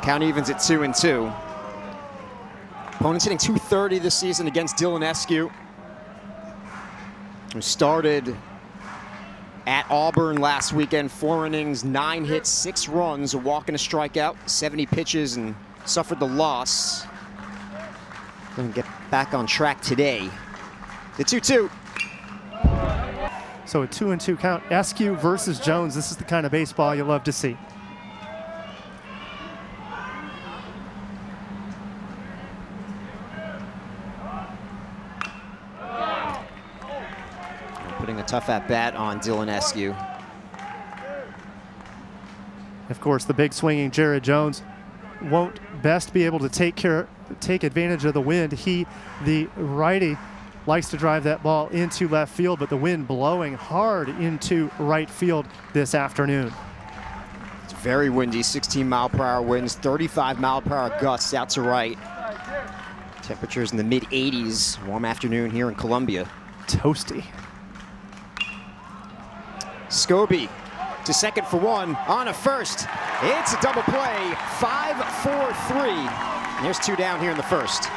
Count evens at 2-2. Opponents hitting .230 this season against Dylan Eskew, who started at Auburn last weekend. 4 innings, 9 hits, 6 runs, a walk and a strikeout, 70 pitches, and suffered the loss. Going to get back on track today. The 2-2. So a 2-2 count. Eskew versus Jones. This is the kind of baseball you love to see. Putting a tough at-bat on Dylan Eskew. Of course, the big swinging Jared Jones won't best be able to take advantage of the wind. He, the righty, likes to drive that ball into left field, but the wind blowing hard into right field this afternoon. It's very windy, 16-mile-per-hour winds, 35-mile-per-hour gusts out to right. Temperatures in the mid-80s, warm afternoon here in Columbia. Toasty. Scobie to second for 1, on a first. It's a double play, 5-4-3. And there's 2 down here in the first.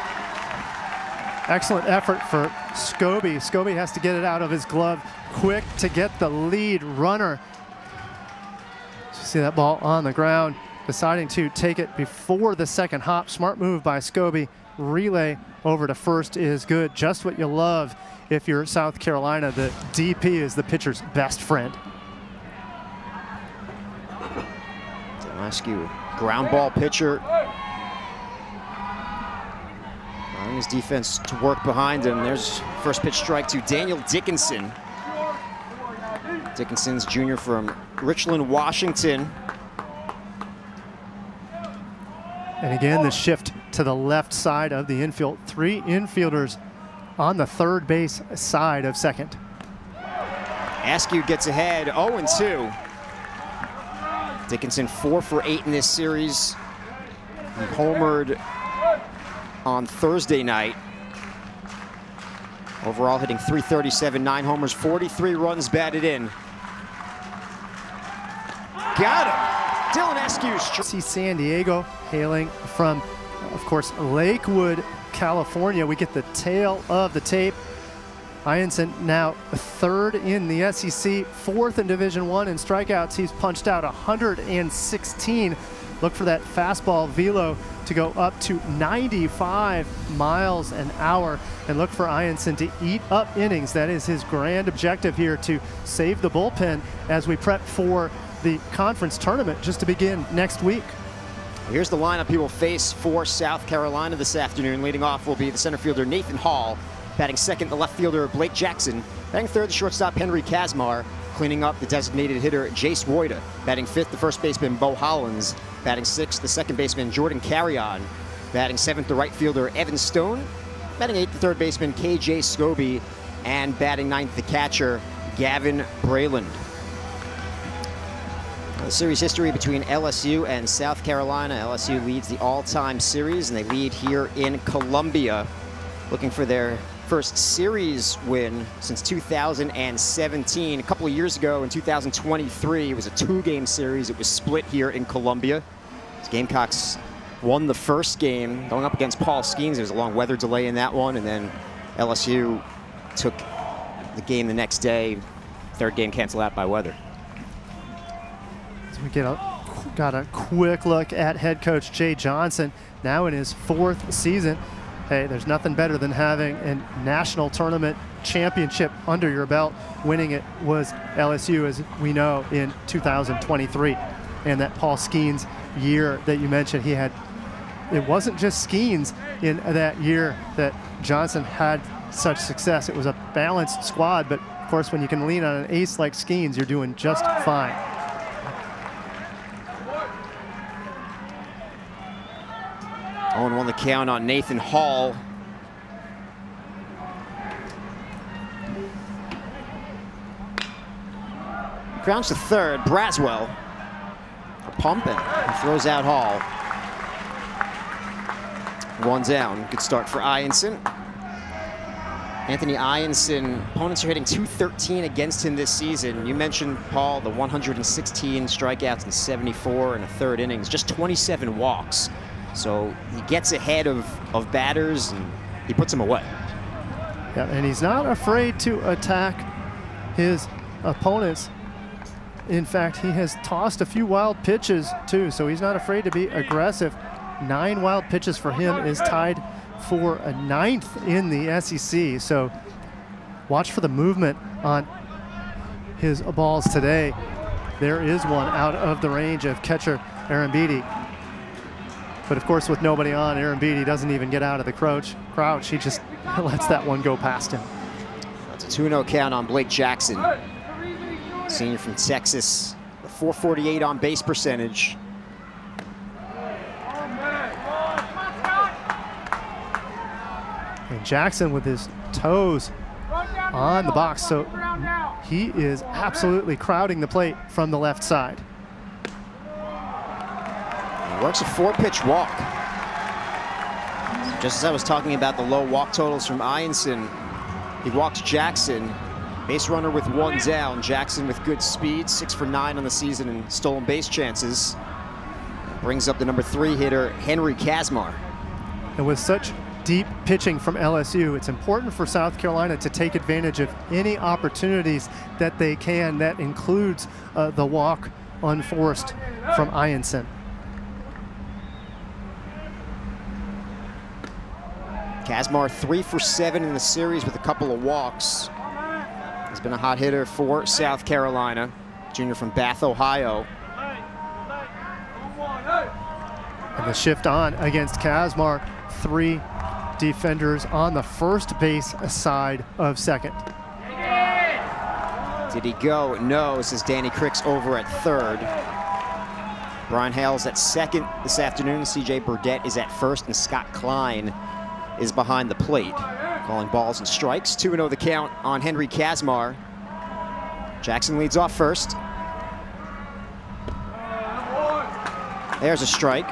Excellent effort for Scobie. Scobie has to get it out of his glove quick to get the lead runner. You see that ball on the ground, deciding to take it before the second hop. Smart move by Scobie. Relay over to first is good. Just what you love if you're South Carolina. The DP is the pitcher's best friend. Eskew, ground ball pitcher. Allowing his defense to work behind him. There's first pitch strike to Daniel Dickinson. Dickinson's junior from Richland, Washington. And again, the shift to the left side of the infield. 3 infielders on the third base side of second. Eskew gets ahead, 0-2. Dickinson 4 for 8 in this series. He homered on Thursday night. Overall hitting .337, 9 homers, 43 runs batted in. Got him! Dylan Eskew. See San Diego hailing from, of course, Lakewood, California. We get the tail of the tape. Ianson now 3rd in the SEC, 4th in Division I in strikeouts. He's punched out 116. Look for that fastball velo to go up to 95 miles an hour. And look for Ianson to eat up innings. That is his grand objective here, to save the bullpen as we prep for the conference tournament just to begin next week. Here's the lineup he will face for South Carolina this afternoon. Leading off will be the center fielder Nathan Hall. Batting second, the left fielder Blake Jackson. Batting third, the shortstop Henry Kazmar. Cleaning up, the designated hitter Jace Woida. Batting fifth, the first baseman Bo Hollins. Batting sixth, the second baseman Jordan Carrion. Batting seventh, the right fielder Evan Stone. Batting eighth, the third baseman KJ Scobie. And batting ninth, the catcher Gavin Brayland. The series history between LSU and South Carolina. LSU leads the all-time series, and they lead here in Columbia, looking for their first series win since 2017. A couple of years ago in 2023, it was a 2-game series. It was split here in Columbia. The Gamecocks won the first game, going up against Paul Skeens. There was a long weather delay in that one, and then LSU took the game the next day. Third game canceled out by weather. So we got a quick look at head coach Jay Johnson, now in his 4th season. Hey, there's nothing better than having a national tournament championship under your belt. Winning it was LSU, as we know, in 2023. And that Paul Skeens year that you mentioned, he had, it wasn't just Skeens in that year that Johnson had such success. It was a balanced squad, but of course, when you can lean on an ace like Skeens, you're doing just fine. Owen won the count on Nathan Hall. Grounds to third, Braswell. A pump, and he throws out Hall. 1 down, good start for Ianson. Anthony Ianson, opponents are hitting .213 against him this season. You mentioned, Paul, the 116 strikeouts and 74 in a third innings, just 27 walks. So he gets ahead of batters and he puts them away. Yeah, and he's not afraid to attack his opponents. In fact, he has tossed a few wild pitches too, so he's not afraid to be aggressive. 9 wild pitches for him is tied for a 9th in the SEC. So watch for the movement on his balls today. There is one out of the range of catcher Arambidi. But of course, with nobody on, Arambidi doesn't even get out of the crouch. He just lets that one go past him. That's a 2-0 count on Blake Jackson, senior from Texas. The .448 on base percentage. And Jackson with his toes on the box, so he is absolutely crowding the plate from the left side. He works a 4-pitch walk. Just as I was talking about the low walk totals from Ianson, he walked Jackson. Base runner with 1 down. Jackson with good speed, 6 for 9 on the season in stolen base chances. Brings up the number 3 hitter, Henry Kazmar. And with such deep pitching from LSU, it's important for South Carolina to take advantage of any opportunities that they can. That includes the walk unforced from Ianson. Kazmar 3 for 7 in the series with a couple of walks. He's been a hot hitter for South Carolina, junior from Bath, Ohio. And the shift on against Kazmar, 3 defenders on the first base side of second. Did he go? No, says Danny Cricks over at third. Brian Hale's at second this afternoon. CJ Burdett is at first, and Scott Klein is behind the plate, calling balls and strikes. 2-0 the count on Henry Kazmar. Jackson leads off first. There's a strike.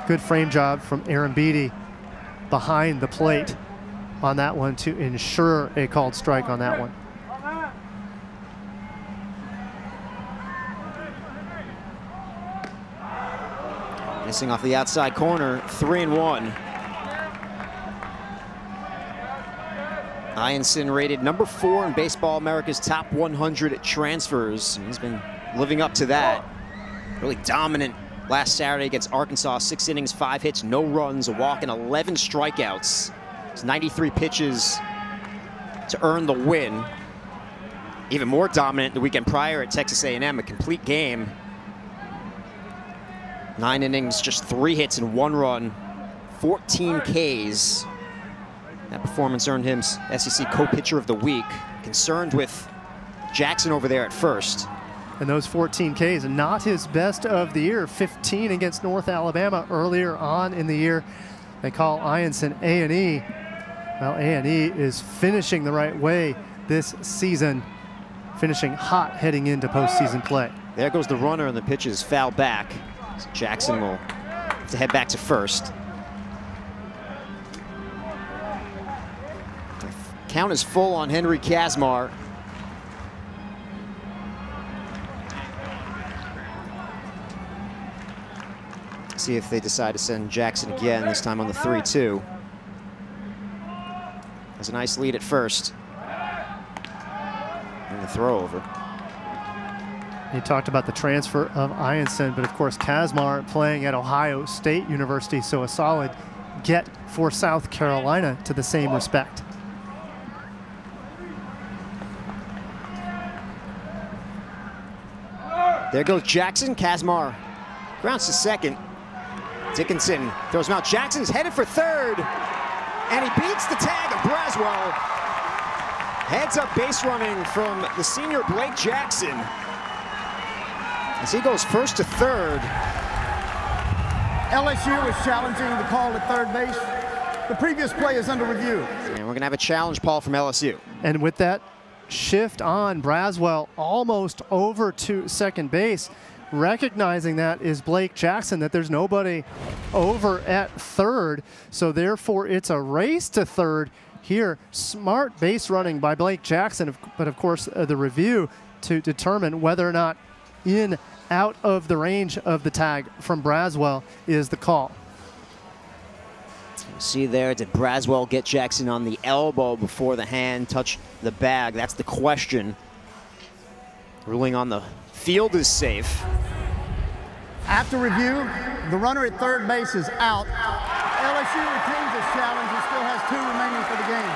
Good frame job from Arambidi behind the plate on that one to ensure a called strike on that one. Missing off the outside corner, 3-1. Ianson rated number 4 in Baseball America's top 100 transfers. He's been living up to that. Really dominant last Saturday against Arkansas. 6 innings, 5 hits, no runs, a walk, and 11 strikeouts. It's 93 pitches to earn the win. Even more dominant the weekend prior at Texas A&M, a complete game. 9 innings, just 3 hits and 1 run, 14 Ks. That performance earned him SEC Co-Pitcher of the Week. Concerned with Jackson over there at first. And those 14 Ks, not his best of the year. 15 against North Alabama earlier on in the year. They call Ianson A&E. Well, A&E is finishing the right way this season, finishing hot heading into postseason play. There goes the runner, and the pitch is foul back. So Jackson will have to head back to first. The count is full on Henry Kazmar. See if they decide to send Jackson again, this time on the 3-2. Has a nice lead at first. And the throw over. He talked about the transfer of Ianson, but of course Kazmar playing at Ohio State University, so a solid get for South Carolina to the same respect. There goes Jackson. Kazmar grounds to second. Dickinson throws him out. Jackson's headed for third, and he beats the tag of Braswell. Heads up base running from the senior Blake Jackson as he goes first to third. LSU is challenging the call at third base. The previous play is under review. And we're going to have a challenge, Paul, from LSU. And with that shift on, Braswell almost over to second base. recognizing that is Blake Jackson, that there's nobody over at third. So therefore, it's a race to third here. Smart base running by Blake Jackson, but of course, the review to determine whether or not out of the range of the tag from Braswell is the call. See there, did Braswell get Jackson on the elbow before the hand touched the bag? That's the question. Ruling on the field is safe. After review, the runner at third base is out. LSU retains this challenge and still has 2 remaining for the game.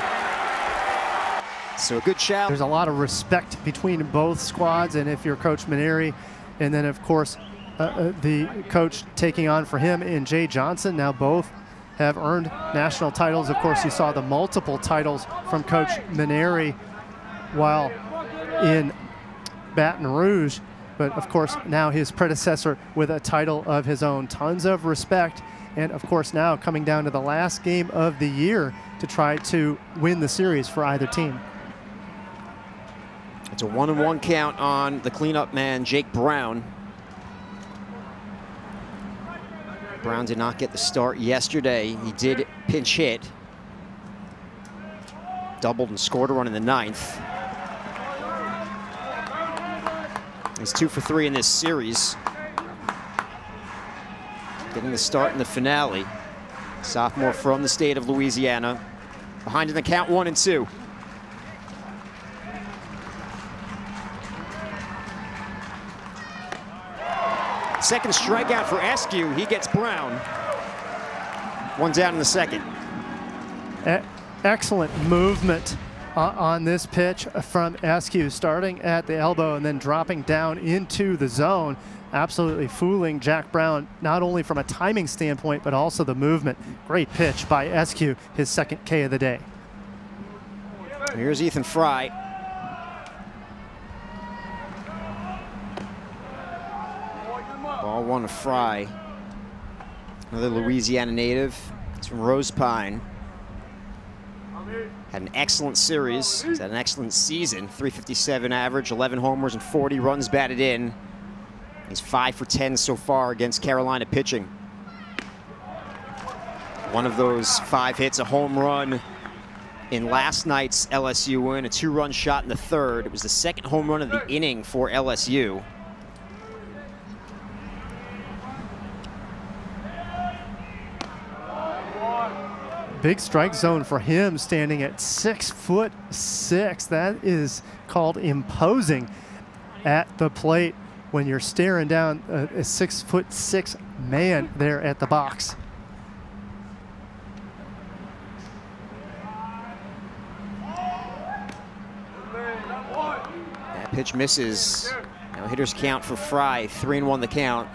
So a good challenge. There's a lot of respect between both squads, and if you're Coach Maneri, and then of course the coach taking on for him in Jay Johnson, now both have earned national titles. Of course, you saw the multiple titles from Coach Maneri while in Baton Rouge, but of course now his predecessor with a title of his own. Tons of respect, and of course now coming down to the last game of the year to try to win the series for either team. It's a 1-1 count on the cleanup man, Jake Brown. Brown did not get the start yesterday. He did pinch hit. Doubled and scored a run in the 9th. He's 2 for 3 in this series. Getting the start in the finale. Sophomore from the state of Louisiana. Behind in the count, 1-2. Second strikeout for Askew. He gets Brown. 1 down in the second. Excellent movement on this pitch from Askew, starting at the elbow and then dropping down into the zone. Absolutely fooling Jack Brown, not only from a timing standpoint, but also the movement. Great pitch by Askew, his second K of the day. Here's Ethan Fry. Ball 1 to Fry. Another Louisiana native. He's from Rose Pine. Had an excellent series. He's had an excellent season. 357 average, 11 homers and 40 runs batted in. He's 5 for 10 so far against Carolina pitching. One of those 5 hits, a home run in last night's LSU win, a 2-run shot in the 3rd. It was the 2nd home run of the inning for LSU. Big strike zone for him, standing at 6'6". That is called imposing at the plate when you're staring down a 6'6" man there at the box. That pitch misses. Now hitters count for Fry, 3-1 the count.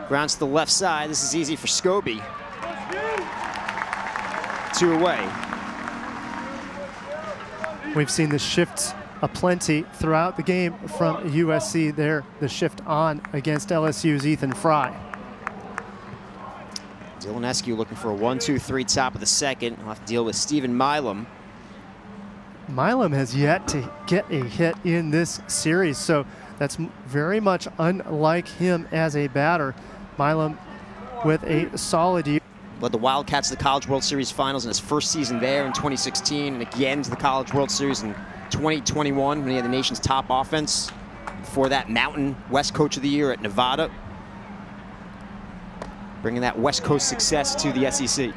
Grounds to the left side. This is easy for Scobie. 2 away. We've seen the shifts aplenty throughout the game from USC there. The shift on against LSU's Ethan Fry. Dylan Askew looking for a 1-2-3 top of the second. He'll have to deal with Stephen Milam. Milam has yet to get a hit in this series, so that's very much unlike him as a batter. Milam with a solid year. Led the Wildcats to the College World Series finals in his first season there in 2016, and again to the College World Series in 2021 when he had the nation's top offense. Before that, Mountain West Coach of the Year at Nevada. Bringing that West Coast success to the SEC.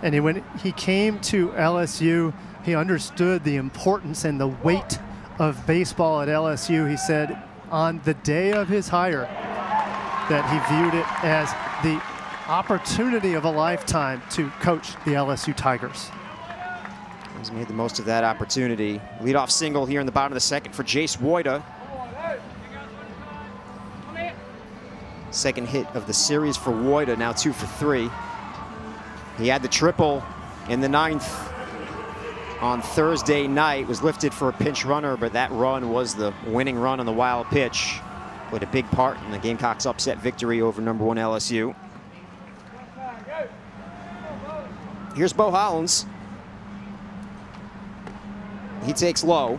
And when he came to LSU, he understood the importance and the weight of baseball at LSU. He said on the day of his hire that he viewed it as the opportunity of a lifetime to coach the LSU Tigers. He's made the most of that opportunity. Leadoff single here in the bottom of the second for Jace Woida. Second hit of the series for Woida, now 2 for 3. He had the triple in the 9th on Thursday night, was lifted for a pinch runner, but that run was the winning run on the wild pitch. Played a big part in the Gamecocks' upset victory over #1 LSU. Here's Bo Hollins. He takes low.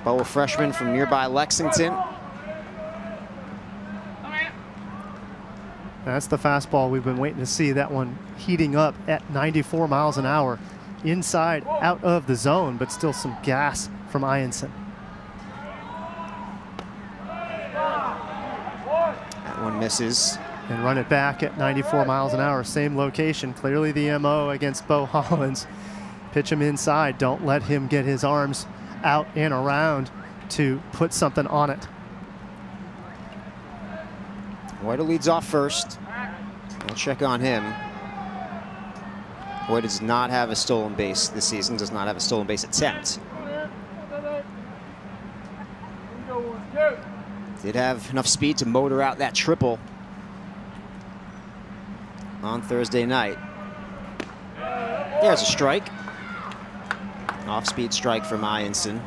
Bo, a freshman from nearby Lexington. That's the fastball we've been waiting to see. That one heating up at 94 miles an hour. Inside, out of the zone, but still some gas from Ianson. That one misses. And run it back at 94 miles an hour. Same location. Clearly the MO against Bo Hollins. Pitch him inside. Don't let him get his arms out and around to put something on it. Woida leads off first. We'll check on him. Woida does not have a stolen base this season, does not have a stolen base attempt. Did have enough speed to motor out that triple on Thursday night. There's a strike. Off-speed strike from Ianson.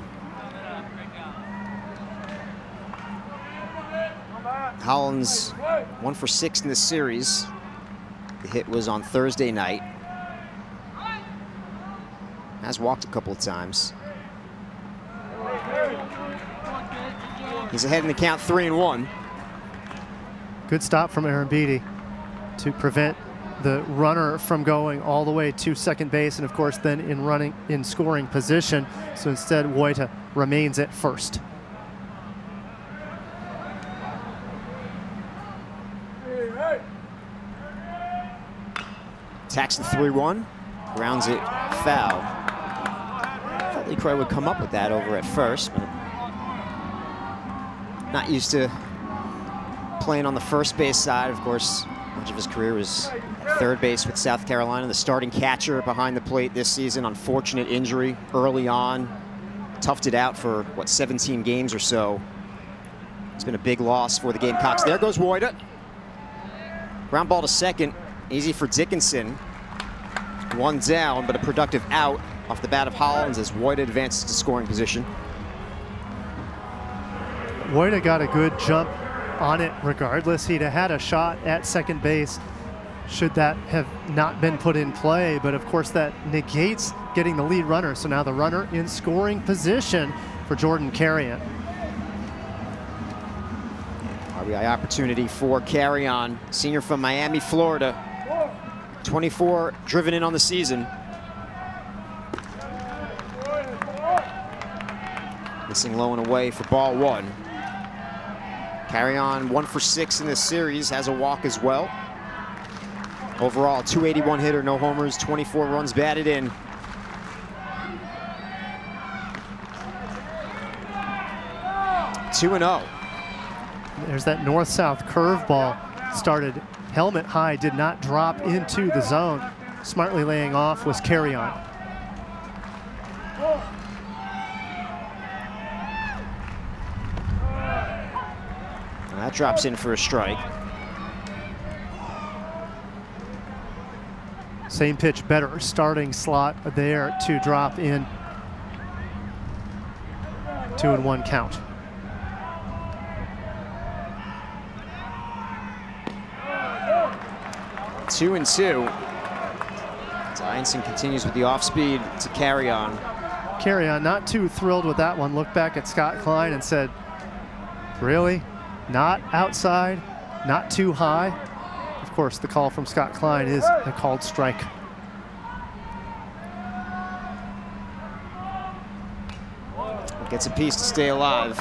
Hollins 1 for 6 in this series. The hit was on Thursday night. Has walked a couple of times. He's ahead in the count, 3-1. Good stop from Aaron Beatty to prevent the runner from going all the way to second base, and of course then in scoring position. So instead Woida remains at first. Attacks the 3-1, grounds it foul. Thought LeCroy would come up with that over at first, but not used to playing on the first base side. Of course, much of his career was at third base with South Carolina, the starting catcher behind the plate this season. Unfortunate injury early on, toughed it out for, what, 17 games or so. It's been a big loss for the Gamecocks. There goes Woida. Ground ball to second, easy for Dickinson. One down, but a productive out off the bat of Hollins as Woida advances to scoring position. Woida got a good jump on it regardless. He'd have had a shot at second base should that have not been put in play, but of course that negates getting the lead runner. So now the runner in scoring position for Jordan Carrion. RBI opportunity for Carrion, senior from Miami, Florida. 24 driven in on the season. Missing low and away for ball one. Carrion 1 for 6 in this series, has a walk as well. Overall, 281 hitter, no homers, 24 runs batted in. (2-0). There's that north-south curveball. Started helmet high, did not drop into the zone. Smartly laying off was Carrion. That drops in for a strike. Same pitch, better starting slot there to drop in. 2-1 count. Two and two. Ianson continues with the off-speed to Carrion. Carrion not too thrilled with that one. Looked back at Scott Klein and said, really? Not outside, not too high? Of course, the call from Scott Klein is a called strike. Gets a piece to stay alive.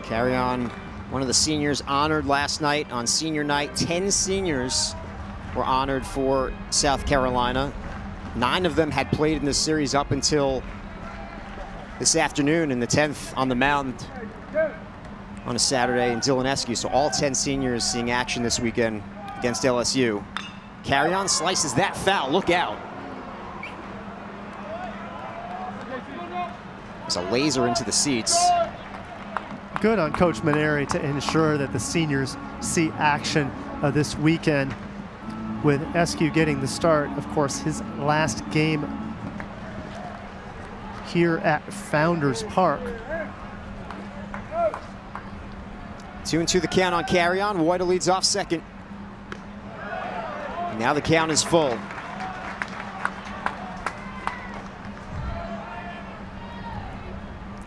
Carrion, one of the seniors honored last night on senior night. 10 seniors were honored for South Carolina. 9 of them had played in this series up until this afternoon, and the 10th on the mound on a Saturday in Dylan Eskew. So all 10 seniors seeing action this weekend against LSU. Carrion slices that foul, look out. There's a laser into the seats. Good on Coach Maneri to ensure that the seniors see action this weekend, with Eskew getting the start. Of course, his last game here at Founders Park. 2-2 the count on Carrion. Woida leads off second. Now the count is full.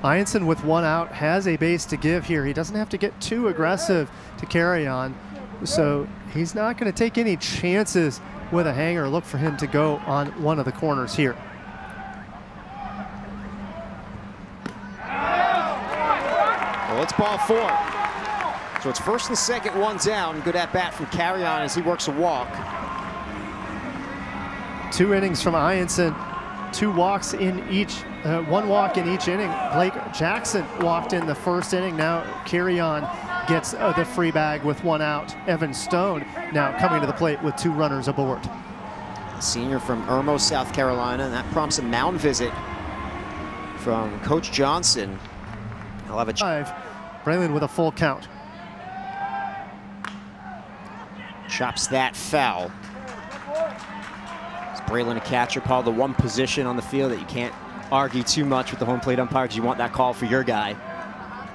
Ianson with one out has a base to give here. He doesn't have to get too aggressive to carry on, so he's not going to take any chances with a hanger. Look for him to go on one of the corners here. Well, it's ball 4. So it's first and second, one down. Good at bat from Carrion as he works a walk. 2 innings from Ianson, 2 walks in each, 1 walk in each inning. Blake Jackson walked in the first inning. Now Carrion gets the free bag with 1 out. Evan Stone now coming to the plate with 2 runners aboard. Senior from Irmo, South Carolina, and that prompts a mound visit from Coach Johnson. He'll have a 5. Braylon with a full count. Chops that foul. Is Braylon a catcher? Called the one position on the field that you can't argue too much with the home plate umpire because you want that call for your guy.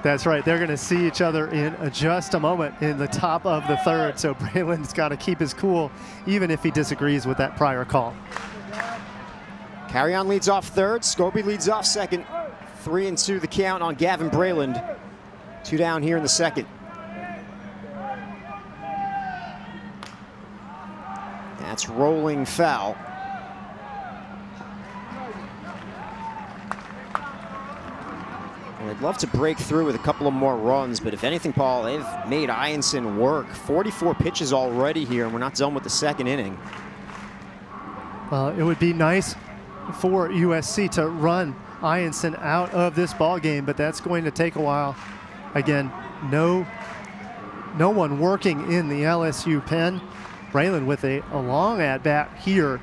That's right. They're going to see each other in just a moment in the top of the 3rd. So Braylon's got to keep his cool even if he disagrees with that prior call. Carrion leads off 3rd. Scobie leads off 2nd. 3-2 the count on Gavin Braylon. 2 down here in the 2nd. That's rolling foul. Well, they'd love to break through with a couple of more runs, but if anything, Paul, they've made Ianson work. 44 pitches already here, and we're not done with the 2nd inning. It would be nice for USC to run Ianson out of this ball game, but that's going to take a while. Again, no one working in the LSU pen. Braylon with a long at bat here,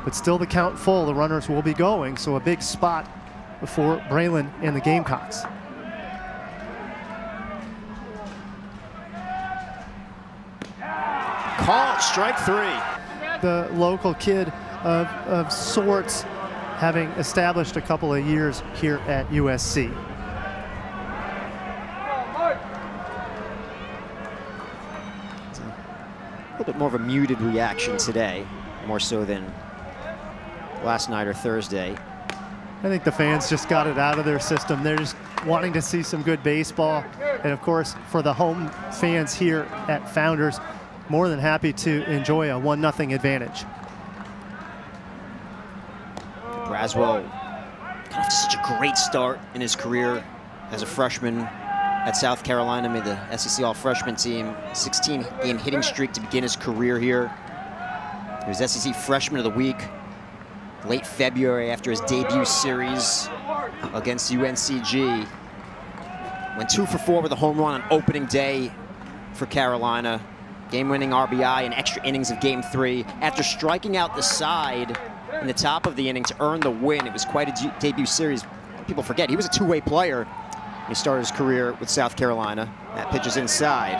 but still the count full. The runners will be going, so a big spot for Braylon and the Gamecocks. Call, strike 3. The local kid of sorts, having established a couple of years here at USC. A little bit more of a muted reaction today, more so than last night or Thursday. I think the fans just got it out of their system. They're just wanting to see some good baseball. And of course, for the home fans here at Founders, more than happy to enjoy a 1-0 advantage. Braswell got off to such a great start in his career as a freshman at South Carolina, made the SEC All-Freshman team, 16-game hitting streak to begin his career here. He was SEC Freshman of the Week late February after his debut series against UNCG. Went 2 for 4 with a home run on opening day for Carolina. Game-winning RBI in extra innings of Game 3. After striking out the side in the top of the inning to earn the win, it was quite a debut series. People forget he was a 2-way player. He started his career with South Carolina. That pitch is inside.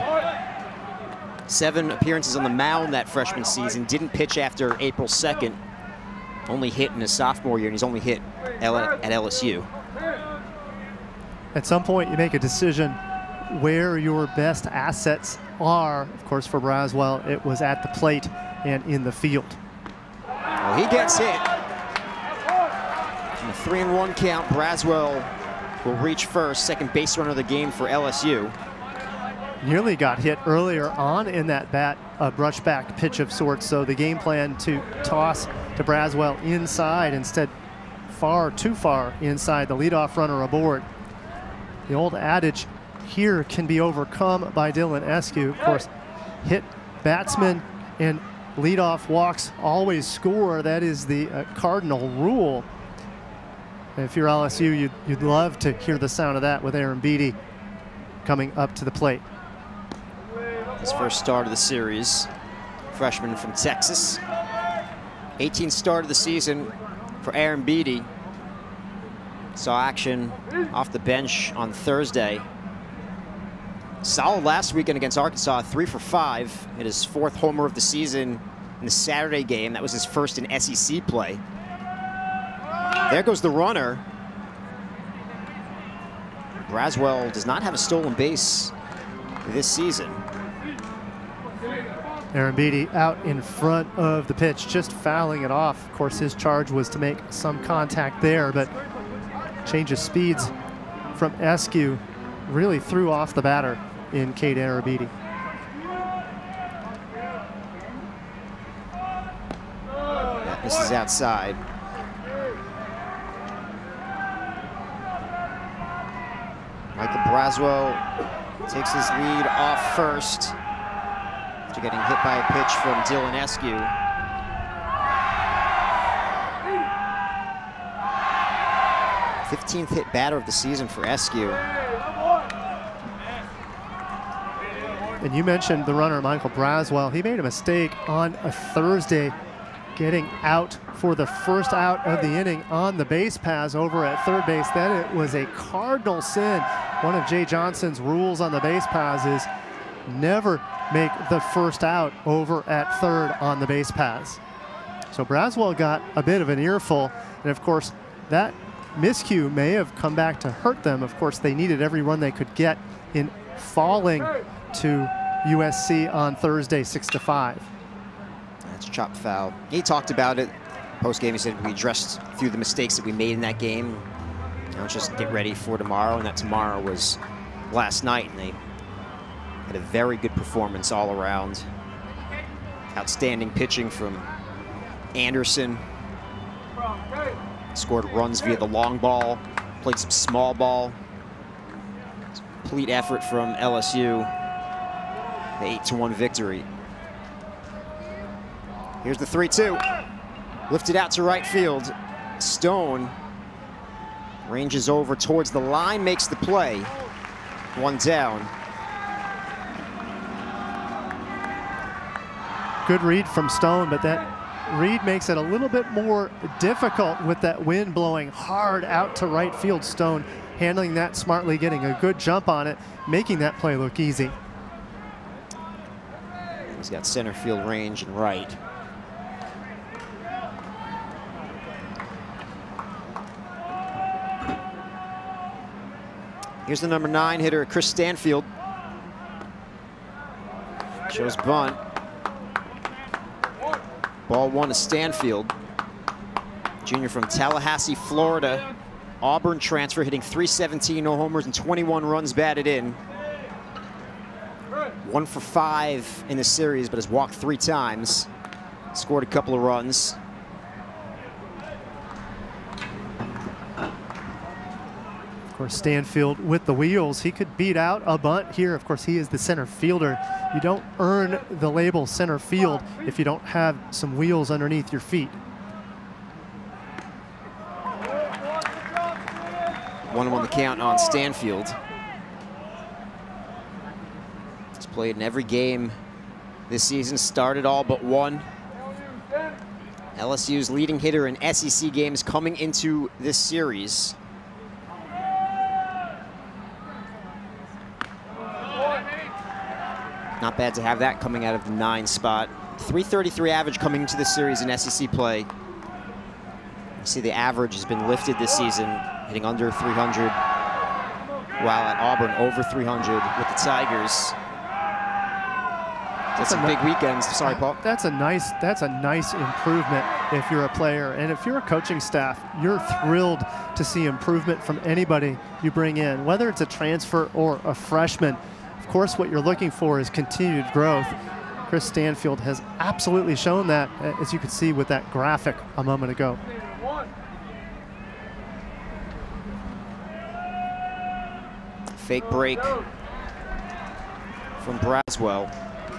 7 appearances on the mound that freshman season. Didn't pitch after April 2nd. Only hit in his sophomore year, and he's only hit at LSU. At some point, you make a decision where your best assets are. Of course, for Braswell, it was at the plate and in the field. Well, he gets hit. In a 3-1 count, Braswell will reach first, second base runner of the game for LSU. Nearly got hit earlier on in that bat, a brushback pitch of sorts. So the game plan to toss to Braswell inside, instead too far inside, the leadoff runner aboard. The old adage here can be overcome by Dylan Eskew. Of course, hit batsmen and leadoff walks always score. That is the cardinal rule. If you're LSU, you'd love to hear the sound of that with Aaron Beatty coming up to the plate. His first start of the series, freshman from Texas. 18th start of the season for Aaron Beatty. Saw action off the bench on Thursday. Solid last weekend against Arkansas, 3 for 5. Hit his 4th homer of the season in the Saturday game. That was his first in SEC play. There goes the runner. Braswell does not have a stolen base this season. Arambidi out in front of the pitch, just fouling it off. Of course, his charge was to make some contact there, but change of speeds from Eskew really threw off the batter in Cade Arambidi. This is outside. Michael Braswell takes his lead off first after getting hit by a pitch from Dylan Eskew. #15th hit batter of the season for Eskew. And you mentioned the runner, Michael Braswell. He made a mistake on a Thursday, getting out for the first out of the inning on the base pass over at third base. Then it was a cardinal sin. One of Jay Johnson's rules on the base pass is never make the first out over at third on the base pass. So Braswell got a bit of an earful, and of course that miscue may have come back to hurt them. Of course, they needed every run they could get in falling to USC on Thursday 6-5. That's a chopped foul. He talked about it post-game. He said we addressed a few of the mistakes that we made in that game. Now let's just get ready for tomorrow, and that tomorrow was last night, and they had a very good performance all around. Outstanding pitching from Anderson. Scored runs via the long ball, played some small ball. Complete effort from LSU. The 8-1 victory. Here's the 3-2. Lifted out to right field. Stone ranges over towards the line, makes the play. One down. Good read from Stone, but that read makes it a little bit more difficult with that wind blowing hard out to right field. Stone handling that smartly, getting a good jump on it, making that play look easy. He's got center field range and right. Here's the number 9 hitter, Chris Stanfield. Shows bunt. Ball 1 to Stanfield. Junior from Tallahassee, Florida. Auburn transfer, hitting .317, no homers, and 21 runs batted in. 1 for 5 in the series, but has walked 3 times. Scored a couple of runs. Of course, Stanfield with the wheels. He could beat out a bunt here. Of course, he is the center fielder. You don't earn the label center field if you don't have some wheels underneath your feet. 1-1 the count on Stanfield. He's played in every game this season, started all but one. LSU's leading hitter in SEC games coming into this series. Not bad to have that coming out of the 9 spot. .333 average coming into this series in SEC play. You see the average has been lifted this season, hitting under 300, while at Auburn over 300 with the Tigers. That's some big weekends. Sorry, Paul. That's a nice improvement if you're a player, and if you're a coaching staff, you're thrilled to see improvement from anybody you bring in, whether it's a transfer or a freshman. Of course, what you're looking for is continued growth. Chris Stanfield has absolutely shown that, as you could see with that graphic a moment ago. Fake break from Braswell.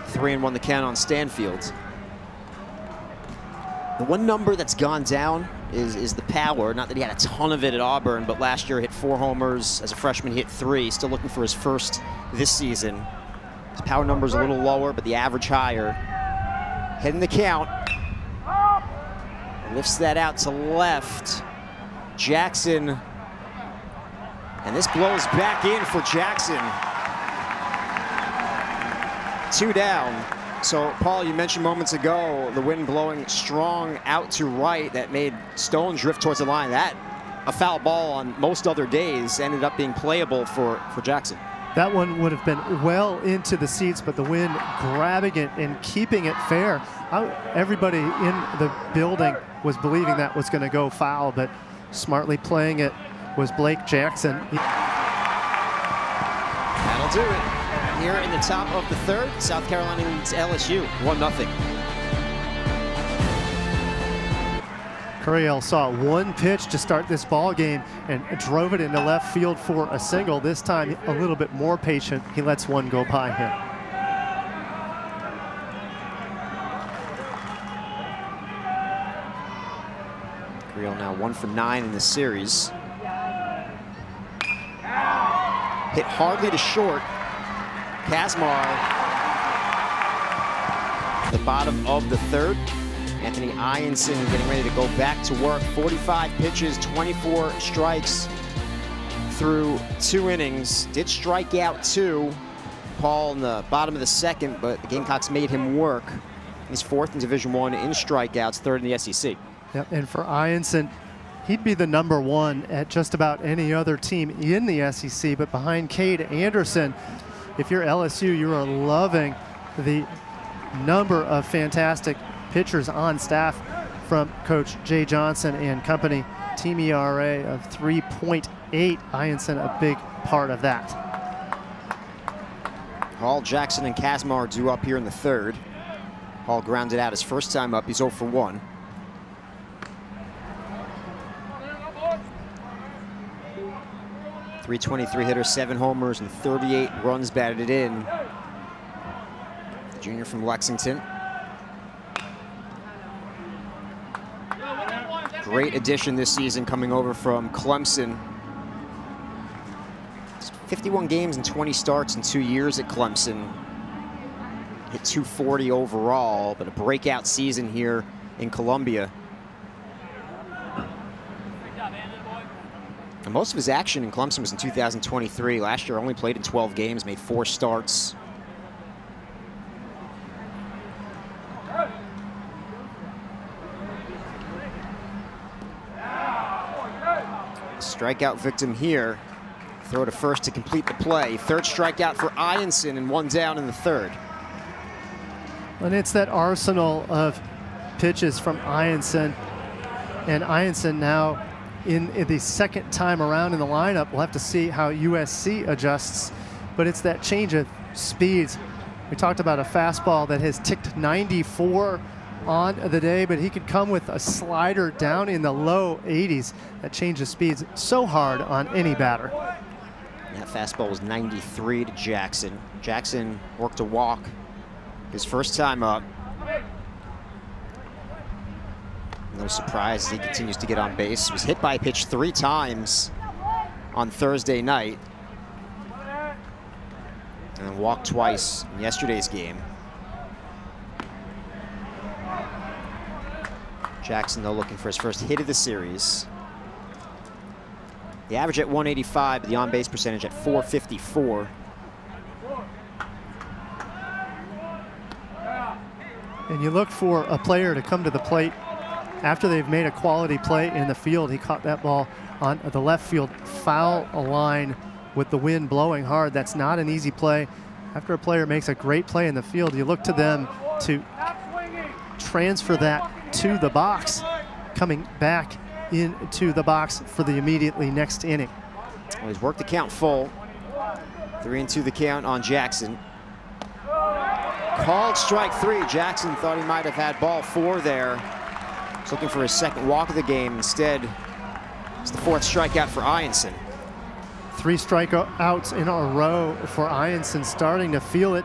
3-1 the count on Stanfield. The one number that's gone down is the power. Not that he had a ton of it at Auburn, but last year hit 4 homers. As a freshman, he hit 3. Still looking for his first this season. His power number's a little lower, but the average higher. Heading the count. Lifts that out to left. Jackson. And this blows back in for Jackson. 2 down. So, Paul, you mentioned moments ago the wind blowing strong out to right that made Stone drift towards the line. That, a foul ball on most other days, ended up being playable for Jackson. That one would have been well into the seats, but the wind grabbing it and keeping it fair. Everybody in the building was believing that was going to go foul, but smartly playing it was Blake Jackson. That'll do it. Here in the top of the third, South Carolina leads LSU 1-0. Curiel saw one pitch to start this ball game and drove it into left field for a single. This time a little bit more patient. He lets one go by him. Curiel now 1 for 9 in the series. Hit hardly to short. Kazmar, the bottom of the third. Anthony Ianson getting ready to go back to work. 45 pitches, 24 strikes through 2 innings. Did strike out 2. Paul in the bottom of the second, but the Gamecocks made him work. He's 4th in Division I in strikeouts, 3rd in the SEC. Yep, and for Ianson, he'd be the #1 at just about any other team in the SEC, but behind Cade Anderson, if you're LSU, you are loving the number of fantastic pitchers on staff from Coach Jay Johnson and company. Team ERA of 3.8. Ianson a big part of that. Hall, Jackson, and Kazmar due up here in the third. Hall grounded out his first time up. He's 0 for 1. .323 hitter, 7 homers, and 38 runs batted in. The junior from Lexington. Great addition this season coming over from Clemson. 51 games and 20 starts in 2 years at Clemson. Hit .240 overall, but a breakout season here in Columbia. And most of his action in Clemson was in 2023. Last year only played in 12 games, made 4 starts. Strikeout victim here. Throw to first to complete the play. 3rd strikeout for Ianson and 1 down in the 3rd. And it's that arsenal of pitches from Ianson. And Ianson now in the second time around in the lineup. We'll have to see how USC adjusts, but it's that change of speeds. We talked about a fastball that has ticked 94 on the day, but he could come with a slider down in the low 80s. That change of speeds so hard on any batter. That fastball was 93 to Jackson. Jackson worked a walk his first time up. No surprise, he continues to get on base. Was hit by a pitch 3 times on Thursday night. And then walked twice in yesterday's game. Jackson, though, looking for his first hit of the series. The average at 185, but the on-base percentage at 454. And you look for a player to come to the plate after they've made a quality play in the field. He caught that ball on the left field foul line with the wind blowing hard. That's not an easy play. After a player makes a great play in the field, you look to them to transfer that to the box, coming back into the box for the immediately next inning. Well, he's worked the count full. 3-2 the count on Jackson. Called strike 3. Jackson thought he might have had ball 4 there. He's looking for his second walk of the game. Instead, it's the 4th strikeout for Ianson. 3 strikeouts in a row for Ianson, starting to feel it,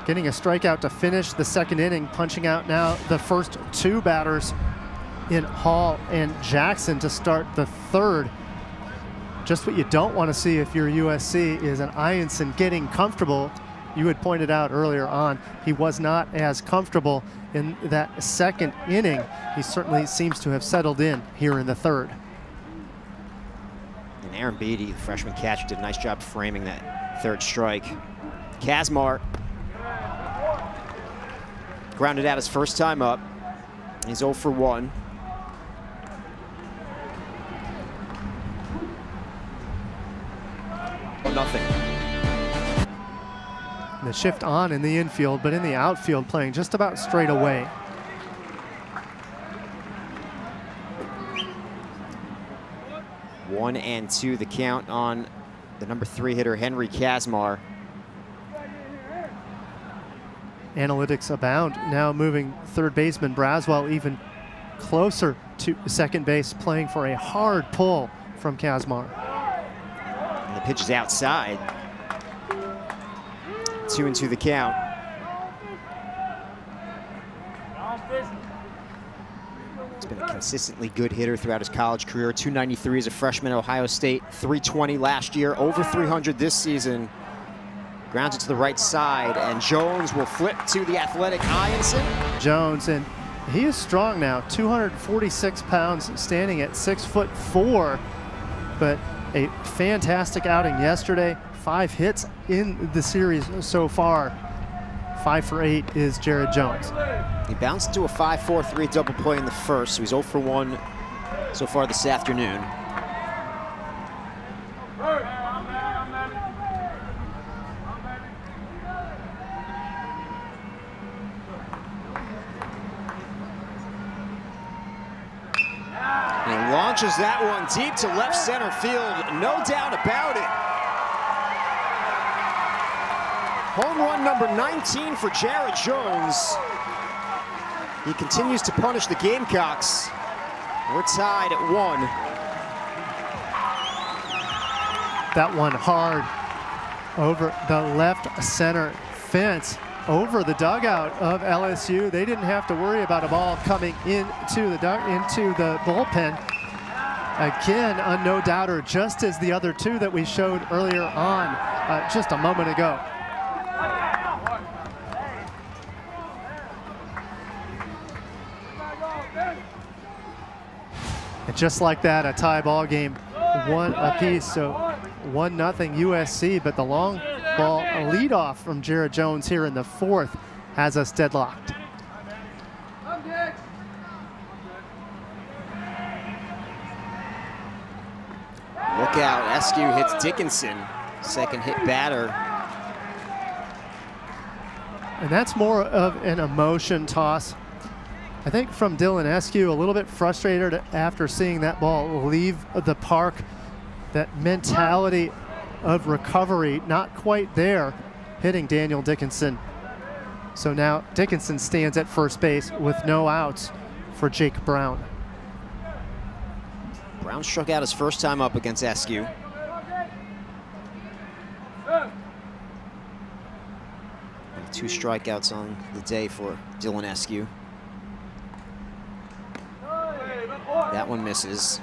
getting a strikeout to finish the second inning, punching out now the first 2 batters in Hall and Jackson to start the 3rd. Just what you don't want to see if you're USC is an Ianson getting comfortable. You had pointed out earlier on, he was not as comfortable in that second inning. He certainly seems to have settled in here in the 3rd. And Aaron Beatty, the freshman catcher, did a nice job framing that 3rd strike. Kazmar grounded out his first time up. He's 0 for 1. Nothing. The shift on in the infield, but in the outfield playing just about straight away. One and two the count on the number 3 hitter, Henry Kazmar. Analytics abound. Now moving third baseman Braswell even closer to second base, playing for a hard pull from Kazmar. And the pitch is outside. 2-2 the count. He's been a consistently good hitter throughout his college career. 293 as a freshman at Ohio State, 320 last year, over 300 this season. Grounds it to the right side, and Jones will flip to the athletic Ianson. Jones, and he is strong now, 246 pounds, standing at 6'4", but a fantastic outing yesterday. 5 hits in the series so far. 5 for 8 is Jared Jones. He bounced to a 5-4-3 double play in the first, so he's 0 for 1 so far this afternoon. And he launches that one deep to left center field, no doubt about it. Home run number 19 for Jared Jones. He continues to punish the Gamecocks. We're tied at 1. That one hard over the left center fence, over the dugout of LSU. They didn't have to worry about a ball coming into the bullpen. Again, a no-doubter, just as the other 2 that we showed earlier on just a moment ago. And just like that, a tie ball game, 1 apiece. So 1-0 USC, but the long ball leadoff from Jared Jones here in the 4th has us deadlocked. Look out, Eskew hits Dickinson, second hit batter. And that's more of an emotion toss. I think from Dylan Eskew, a little bit frustrated after seeing that ball leave the park. That mentality of recovery not quite there, hitting Daniel Dickinson. So now Dickinson stands at first base with no outs for Jake Brown. Brown struck out his first time up against Eskew. And 2 strikeouts on the day for Dylan Eskew. That one misses.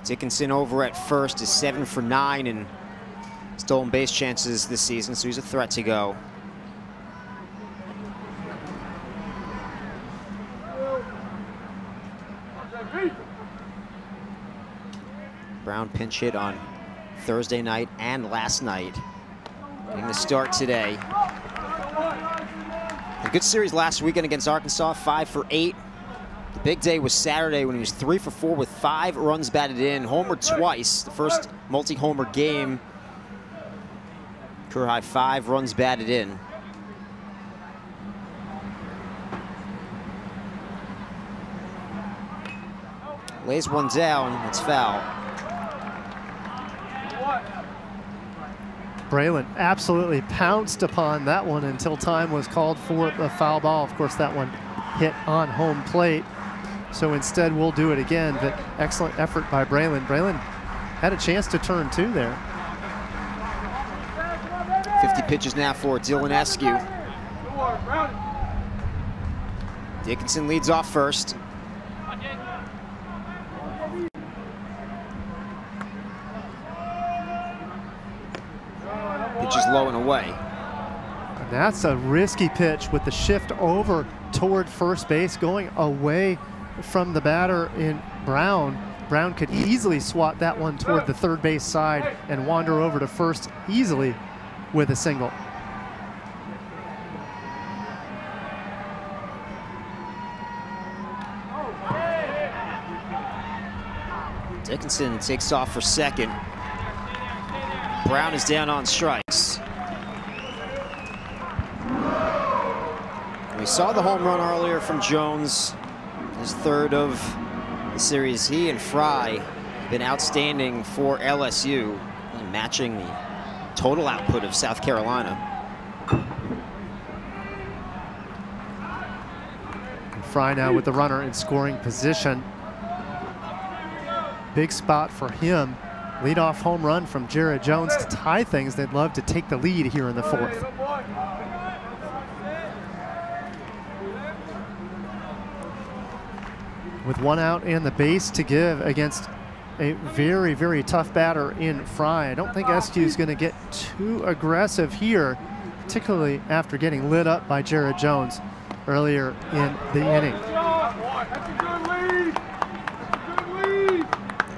Dickinson over at first is 7 for 9 in stolen base chances this season, so he's a threat to go. Brown pinch hit on Thursday night and last night. Getting the start today. A good series last weekend against Arkansas, 5 for 8. The big day was Saturday when he was 3 for 4 with 5 runs batted in, homered twice, the first multi-homer game. Career high 5 runs batted in. Lays one down, it's foul. Braylon absolutely pounced upon that one until time was called for the foul ball. Of course, that one hit on home plate. So instead, we'll do it again, but excellent effort by Braylon. Braylon had a chance to turn 2 there. 50 pitches now for Dylan Eskew. Dickinson leads off first. Pitch is low and away. And that's a risky pitch with the shift over toward first base, going away from the batter in Brown. Brown could easily swat that one toward the third base side and wander over to first easily with a single. Dickinson takes off for second. Brown is down on strikes. saw the home run earlier from Jones, his third of the series. He and Fry have been outstanding for LSU, matching the total output of South Carolina. And Fry now with the runner in scoring position. Big spot for him. Leadoff home run from Jared Jones to tie things. They'd love to take the lead here in the fourth. With one out and the base to give against a very, very tough batter in Fry. I don't think SQ is going to get too aggressive here, particularly after getting lit up by Jared Jones earlier in the inning.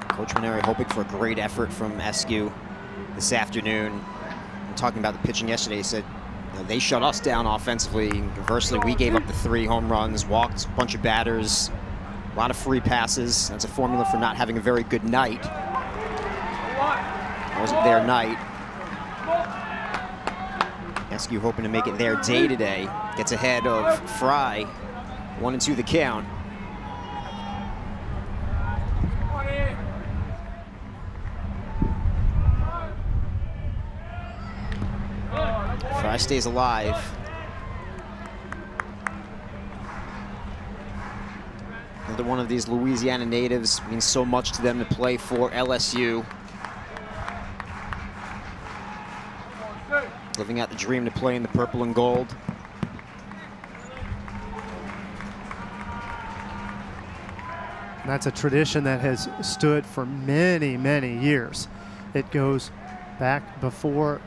Coach Maneri hoping for a great effort from SQ this afternoon. And talking about the pitching yesterday, he said, you know, they shut us down offensively. Conversely, we gave up the 3 home runs, walked a bunch of batters, a lot of free passes. That's a formula for not having a very good night. It wasn't their night. SQ hoping to make it their day today. Gets ahead of Fry. 1-2 the count. Fry stays alive. Another one of these Louisiana natives, means so much to them to play for LSU. Living out the dream to play in the purple and gold. That's a tradition that has stood for many, many years. It goes back before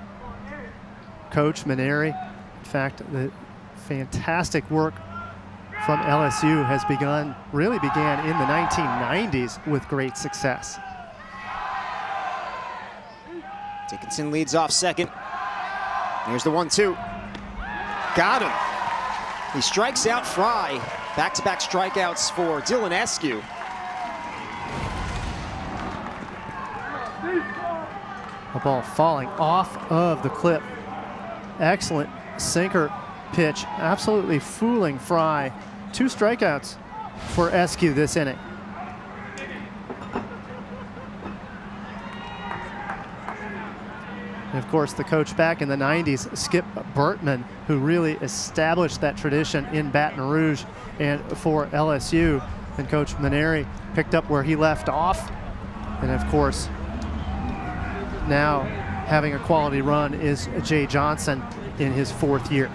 Coach Maneri. In fact, the fantastic work from LSU has really began in the 1990s with great success. Dickinson leads off second. Here's the 1-2. Got him. He strikes out Fry. Back-to-back strikeouts for Dylan Eskew. A ball falling off of the clip. Excellent sinker pitch, absolutely fooling Fry. 2 strikeouts for Eskew this inning. And of course, the coach back in the 90s, Skip Bertman, who really established that tradition in Baton Rouge and for LSU. And Coach Maneri picked up where he left off. And of course, now having a quality run is Jay Johnson in his 4th year.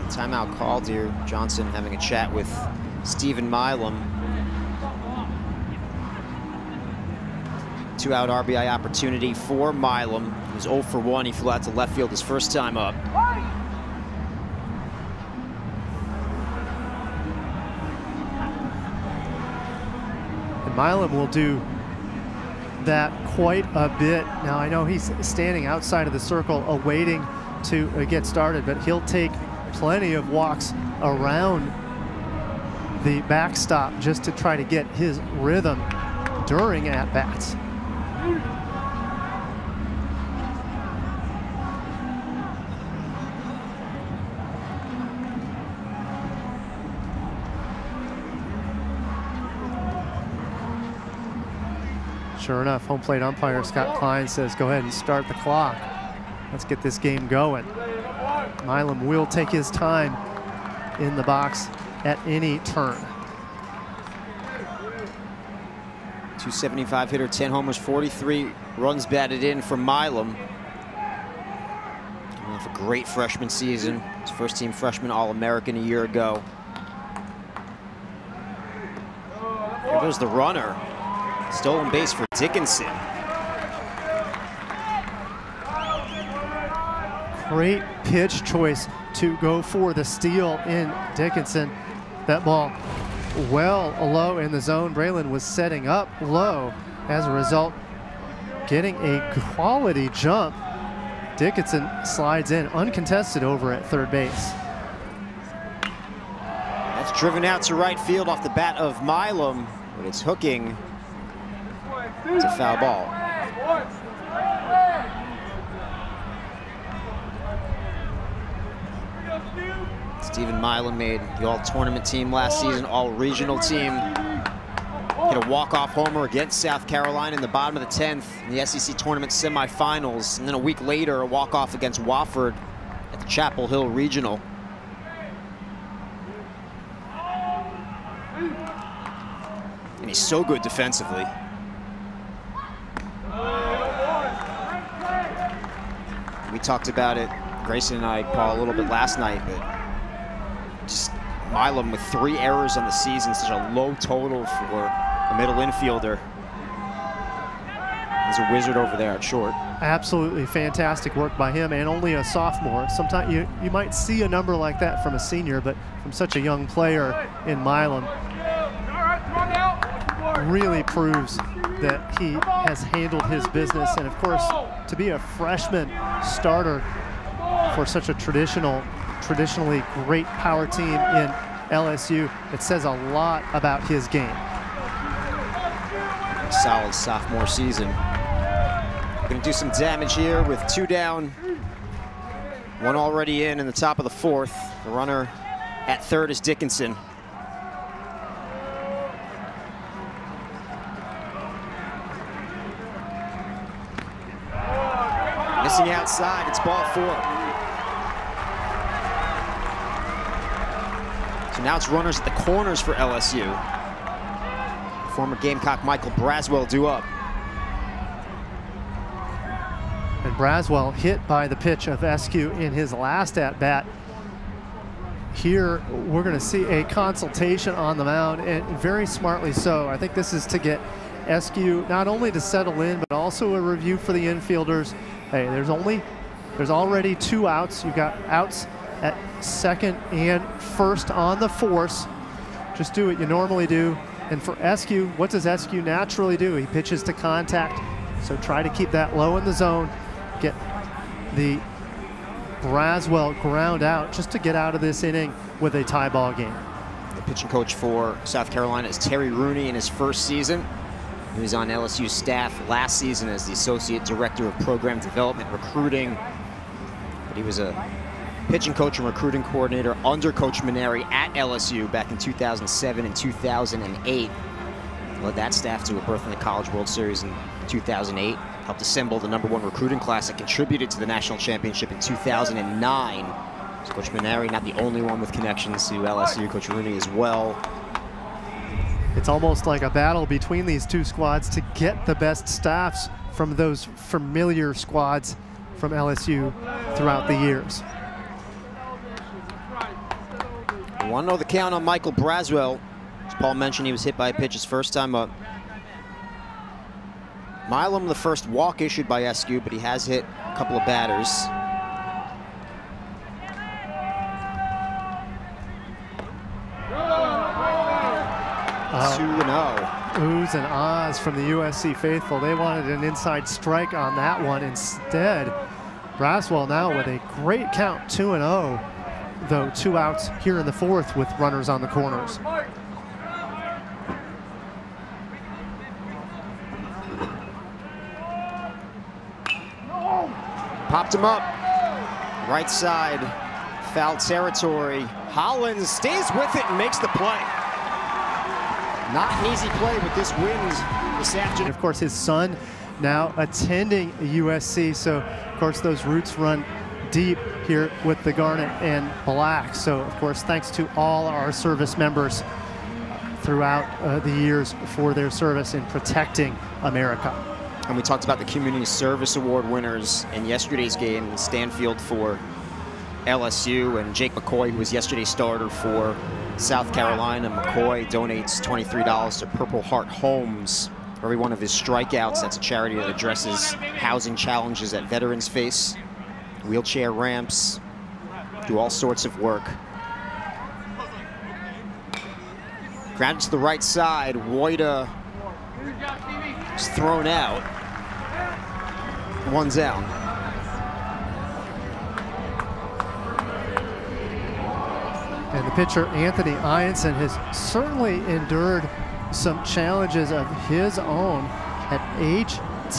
Timeout called here. Johnson having a chat with Stephen Milam. 2-out RBI opportunity for Milam. He was 0 for 1. He flew out to left field his first time up. And Milam will do that quite a bit. Now, I know he's standing outside of the circle awaiting to get started, but he'll take plenty of walks around the backstop just to try to get his rhythm during at-bats. Sure enough, home plate umpire Scott Klein says, go ahead and start the clock. Let's get this game going. Milam will take his time in the box at any turn. .275 hitter, 10 homers, 43 runs batted in for Milam. Coming off a great freshman season. His first-team freshman All-American a year ago. There goes the runner. Stolen base for Dickinson. Great pitch choice to go for the steal in Dickinson. That ball well low in the zone. Braylon was setting up low. As a result, getting a quality jump. Dickinson slides in uncontested over at third base. That's driven out to right field off the bat of Milam, but it's hooking. It's a foul ball. Stephen Milam made the all-tournament team last season, all-regional team. Hit a walk-off homer against South Carolina in the bottom of the 10th in the SEC tournament semifinals. And then a week later, a walk-off against Wofford at the Chapel Hill Regional. And he's so good defensively. We talked about it, Grayson and I, Paul, a little bit last night, but just Milam with 3 errors on the season, such a low total for a middle infielder. He's a wizard over there at short. Absolutely fantastic work by him, and only a sophomore. Sometimes you might see a number like that from a senior, but from such a young player in Milam, really proves that he has handled his business. And of course, to be a freshman starter for such a traditionally great power team in LSU, it says a lot about his game. Solid sophomore season. Going to do some damage here with 2 down, 1 already in the top of the 4th. The runner at 3rd is Dickinson. Missing outside, it's ball 4. So now it's runners at the corners for LSU. Former Gamecock Michael Braswell due up. And Braswell hit by the pitch of Eskew in his last at-bat. Here, we're going to see a consultation on the mound, and very smartly so. I think this is to get Eskew not only to settle in, but also a review for the infielders. Hey, there's already 2 outs. You've got outs at 2nd and 1st on the force. Just do what you normally do. And for Eskew, what does Eskew naturally do? He pitches to contact. So try to keep that low in the zone. Get the Braswell ground out just to get out of this inning with a tie ball game. The pitching coach for South Carolina is Terry Rooney in his 1st season. He was on LSU's staff last season as the Associate Director of Program Development Recruiting. But he was a pitching coach and recruiting coordinator under Coach Maneri at LSU back in 2007 and 2008. Led that staff to a berth in the College World Series in 2008. Helped assemble the #1 recruiting class that contributed to the national championship in 2009. So Coach Maneri, not the only one with connections to LSU, Coach Rooney as well. It's almost like a battle between these 2 squads to get the best staffs from those familiar squads from LSU throughout the years. 1-0 the count on Michael Braswell. As Paul mentioned, he was hit by a pitch his first time up. Milam, the first walk issued by Eskew, but he has hit a couple of batters. Oohs and ahs from the USC faithful. They wanted an inside strike on that one. Instead, Braswell now with a great count, 2-0, though 2 outs here in the 4th with runners on the corners. Popped him up. Right side, foul territory. Hollins stays with it and makes the play. Not an easy play with this wind this afternoon. Of course, his son now attending USC, so of course those roots run deep here with the Garnet and Black. So of course, thanks to all our service members throughout the years for their service in protecting America. And we talked about the Community Service Award winners in yesterday's game in Stanfield for LSU, and Jake McCoy, who was yesterday's starter for South Carolina. McCoy donates $23 to Purple Heart Homes for every one of his strikeouts. That's a charity that addresses housing challenges that veterans face, wheelchair ramps, do all sorts of work. Grounded to the right side, Woida is thrown out. 1 down. And the pitcher, Anthony Ianson, has certainly endured some challenges of his own. At age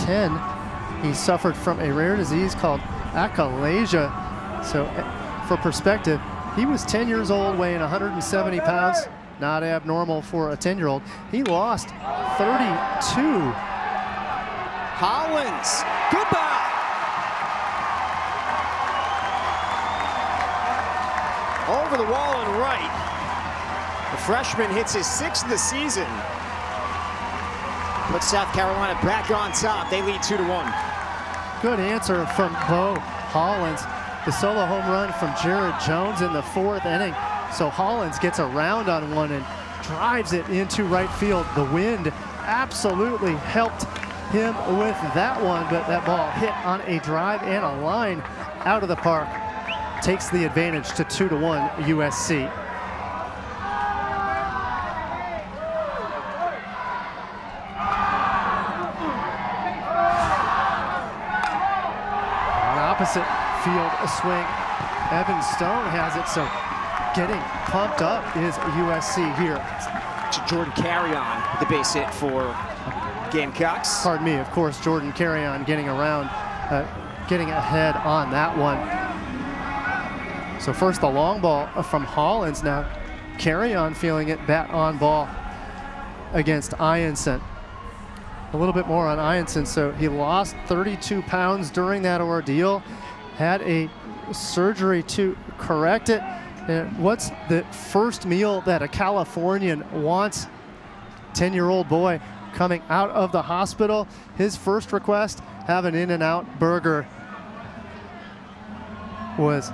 10, he suffered from a rare disease called achalasia. So for perspective, He was 10 years old, weighing 170 pounds. Not abnormal for a 10-year-old. He lost 32. Hollins, goodbye. Over the wall and right. The freshman hits his 6th of the season. Puts South Carolina back on top. They lead 2-1. Good answer from Bo Hollins. The solo home run from Jared Jones in the 4th inning. So Hollins gets around on one and drives it into right field. The wind absolutely helped him with that one, but that ball hit on a drive and a line out of the park. Takes the advantage to 2-1 USC. Opposite field a swing. Evan Stone has it, so getting pumped up is USC here. To Jordan Carrion, the base hit for Gamecocks. Pardon me, of course, Jordan Carrion getting around, getting ahead on that one. So first the long ball from Hollins. Now Carrion feeling it, bat on ball against Ianson. A little bit more on Ianson. So he lost 32 pounds during that ordeal, had a surgery to correct it. And what's the first meal that a Californian wants? 10-year-old boy coming out of the hospital. His first request, have an In-N-Out burger. Was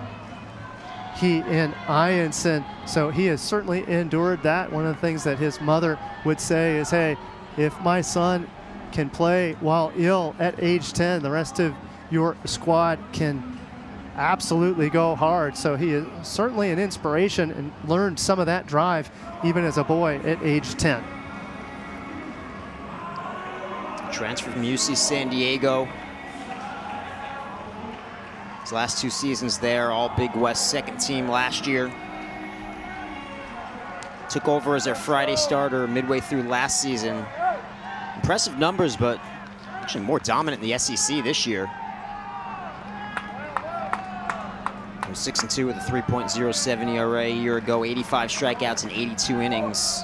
he in Ianson. So he has certainly endured that. One of the things that his mother would say is, hey, if my son can play while ill at age 10, the rest of your squad can absolutely go hard. So he is certainly an inspiration and learned some of that drive even as a boy at age 10. Transfer from UC San Diego. His last 2 seasons there, all Big West second team last year. Took over as their Friday starter midway through last season. Impressive numbers, but actually more dominant in the SEC this year. He was 6-2 with a 3.07 ERA a year ago, 85 strikeouts in 82 innings.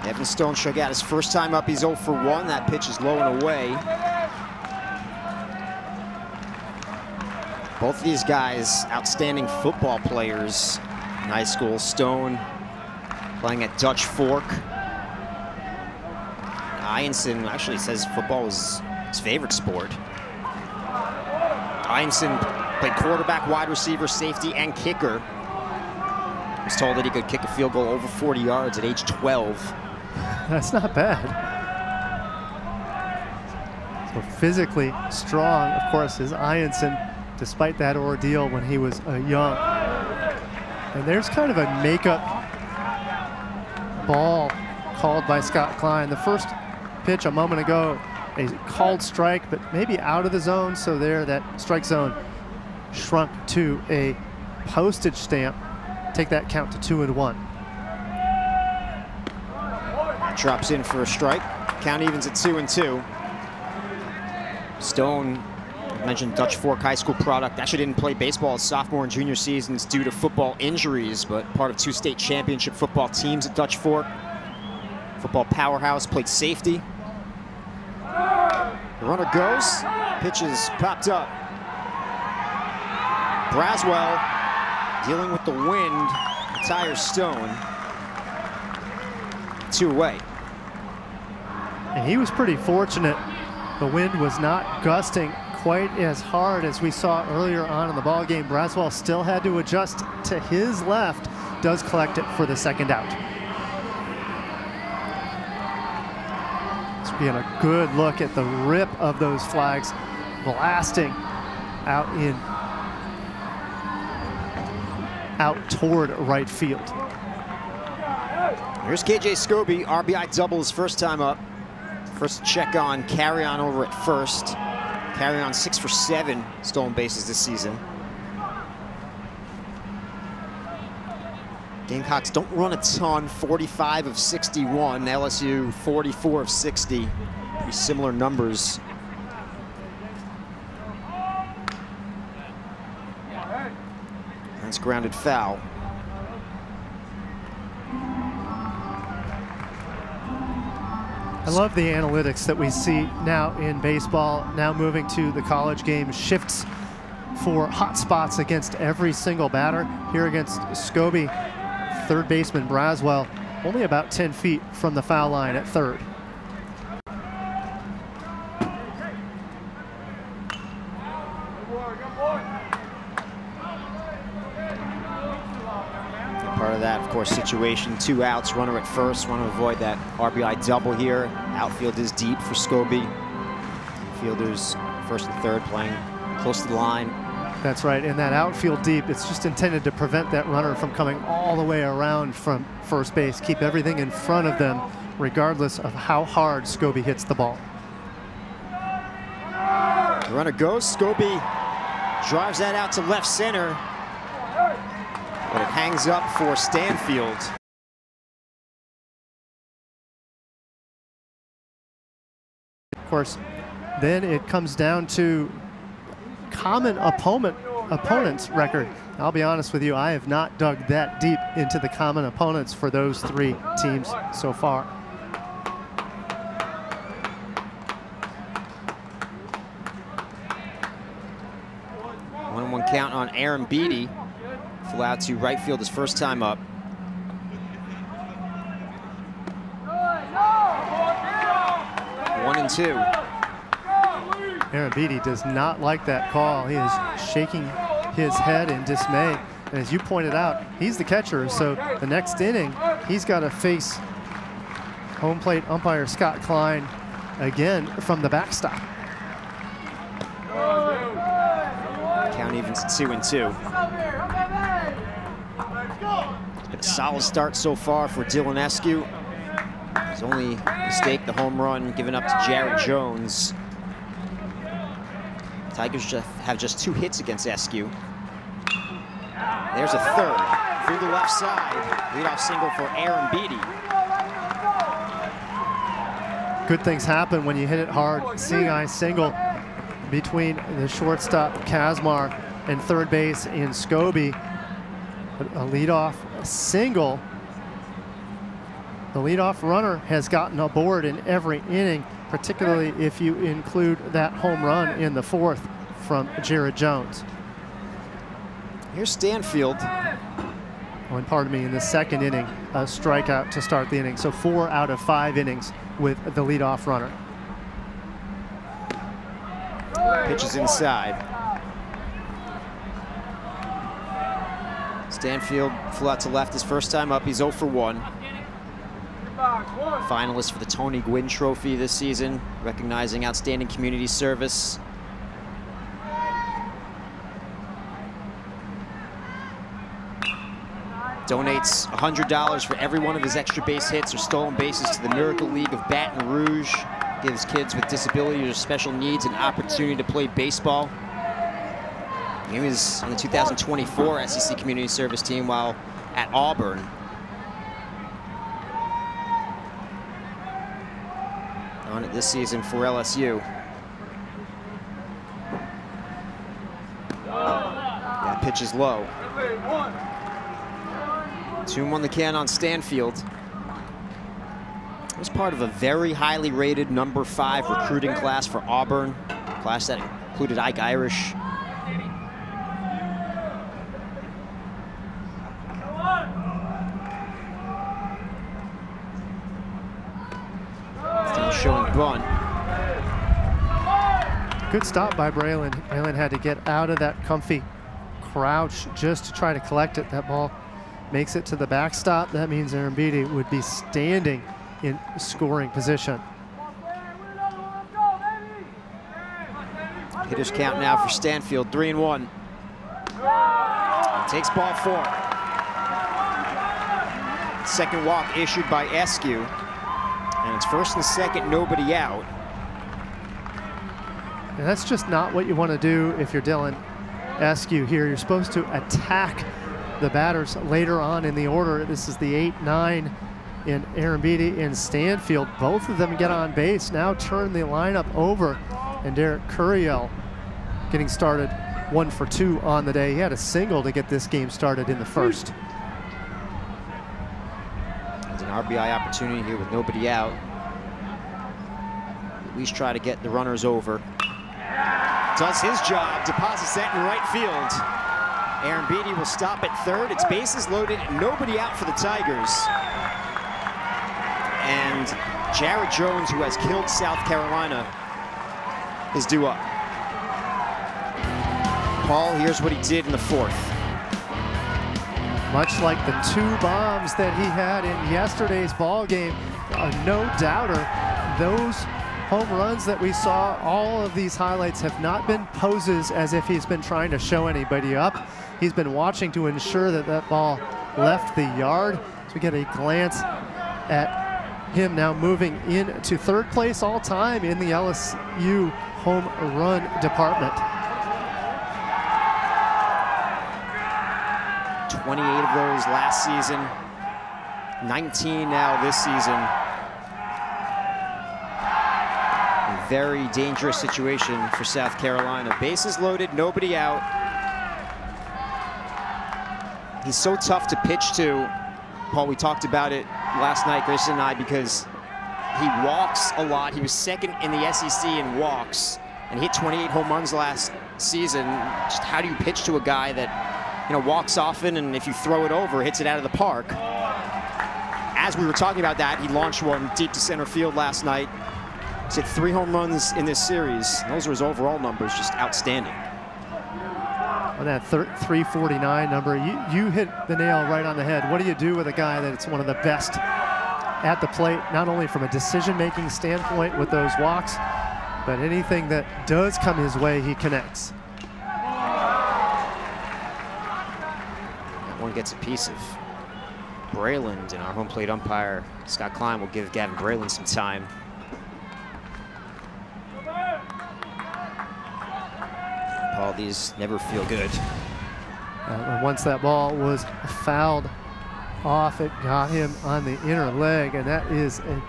Evan Stone struck out his first time up. He's 0 for 1. That pitch is low and away. Both of these guys, outstanding football players in high school. Stone playing at Dutch Fork. Ianson actually says football was his favorite sport. Ianson played quarterback, wide receiver, safety, and kicker. He was told that he could kick a field goal over 40 yards at age 12. That's not bad. So physically strong, of course, is Ianson, despite that ordeal when he was young. And there's kind of a makeup ball called by Scott Klein. The first pitch a moment ago, a called strike, but maybe out of the zone. So there, that strike zone shrunk to a postage stamp. Take that count to 2-1. Drops in for a strike. Count evens at 2-2. Stone, I mentioned Dutch Fork High School product. Actually didn't play baseball his sophomore and junior seasons due to football injuries, but part of 2 state championship football teams at Dutch Fork. Football powerhouse, played safety. The runner goes, pitches popped up. Braswell dealing with the wind, retires Stone. 2 away. And he was pretty fortunate. The wind was not gusting quite as hard as we saw earlier on in the ball game. Braswell still had to adjust to his left, does collect it for the second out. It's being a good look at the rip of those flags blasting out toward right field. Here's KJ Scobie, RBI doubles first time up. First check on Carrion over at first. Carrion 6 for 7 stolen bases this season. Gamecocks don't run a ton, 45 of 61. LSU 44 of 60. Pretty similar numbers. That's grounded foul. I love the analytics that we see now in baseball, now moving to the college game, shifts for hot spots against every single batter. Here against Scobie, third baseman Braswell, only about 10 feet from the foul line at third. Part of that, of course, situation, 2 outs, runner at first, want to avoid that RBI double here. Outfield is deep for Scobie. Fielders first and third playing close to the line. That's right, and that outfield deep, it's just intended to prevent that runner from coming all the way around from first base, keep everything in front of them, regardless of how hard Scobie hits the ball. The runner goes, Scobie drives that out to left center, but it hangs up for Stanfield. Of course, then it comes down to common opponent's record. I'll be honest with you, I have not dug that deep into the common opponents for those 3 teams so far. 1-1 count on Aaron Beatty. Fly out to right field his first time up. One and 2. Aaron Beatty does not like that call. He is shaking his head in dismay. And as you pointed out, he's the catcher, so the next inning, he's got to face home plate umpire Scott Klein again from the backstop. Count evens at 2 and 2. It's been a solid start so far for Dylan Eskew. His only mistake, the home run given up to Jared Jones. Tigers have just 2 hits against Eskew. There's a third through the left side. Leadoff single for Aaron Beatty. Good things happen when you hit it hard. Seeing eye single between the shortstop Kazmar and third base in Scobie. A leadoff single. The leadoff runner has gotten aboard in every inning, particularly if you include that home run in the 4th from Jared Jones. Here's Stanfield. Oh, and pardon me, in the 2nd inning, a strikeout to start the inning. So 4 out of 5 innings with the leadoff runner. Pitches inside. Stanfield flew out to left his first time up. He's 0 for 1. Finalist for the Tony Gwynn Trophy this season, recognizing outstanding community service. Donates $100 for every one of his extra base hits or stolen bases to the Miracle League of Baton Rouge. Gives kids with disabilities or special needs an opportunity to play baseball. He was on the 2024 SEC Community Service team while at Auburn. On it this season for LSU. That pitch is low. 2-1 the can on Stanfield. It was part of a very highly rated number 5 recruiting class for Auburn. A class that included Ike Irish. Still showing bunt. Good stop by Braylon. Braylon had to get out of that comfy crouch just to try to collect it. That ball makes it to the backstop. That means Aaron Beatty would be standing in scoring position. Hitters count now for Stanfield, 3-1. Takes ball 4. Second walk issued by Eskew. And it's 1st and 2nd, nobody out. And that's just not what you want to do if you're Dylan Eskew here. You're supposed to attack the batters later on in the order. This is the 8-9 in Aaron Beatty and Stanfield. Both of them get on base. Now turn the lineup over. And Derek Curiel getting started 1 for 2 on the day. He had a single to get this game started in the first. It's an RBI opportunity here with nobody out. At least try to get the runners over. Does his job, deposits that in right field. Aaron Beatty will stop at third. It's bases loaded, nobody out for the Tigers. And Jared Jones, who has killed South Carolina, is due up. Paul, here's what he did in the fourth. Much like the 2 bombs that he had in yesterday's ball game, no doubter, those home runs that we saw, all of these highlights have not been poses as if he's been trying to show anybody up. He's been watching to ensure that that ball left the yard. So we get a glance at him now moving into 3rd place all time in the LSU home run department. 28 of those last season, 19 now this season. A very dangerous situation for South Carolina. Bases loaded, nobody out. He's so tough to pitch to. Paul, we talked about it last night, Grayson and I, because he walks a lot. He was 2nd in the SEC in walks and hit 28 home runs last season. Just how do you pitch to a guy that, you know, walks often, and if you throw it over, hits it out of the park? As we were talking about that, he launched one deep to center field last night. He's hit 3 home runs in this series. Those are his overall numbers, just outstanding. On that 349 number, you hit the nail right on the head. What do you do with a guy that's one of the best at the plate, not only from a decision-making standpoint with those walks, but anything that does come his way, he connects. That one gets a piece of Brayland, and our home plate umpire, Scott Klein, will give Gavin Brayland some time. Paul, these never feel good. Once that ball was fouled off, it got him on the inner leg, and that is a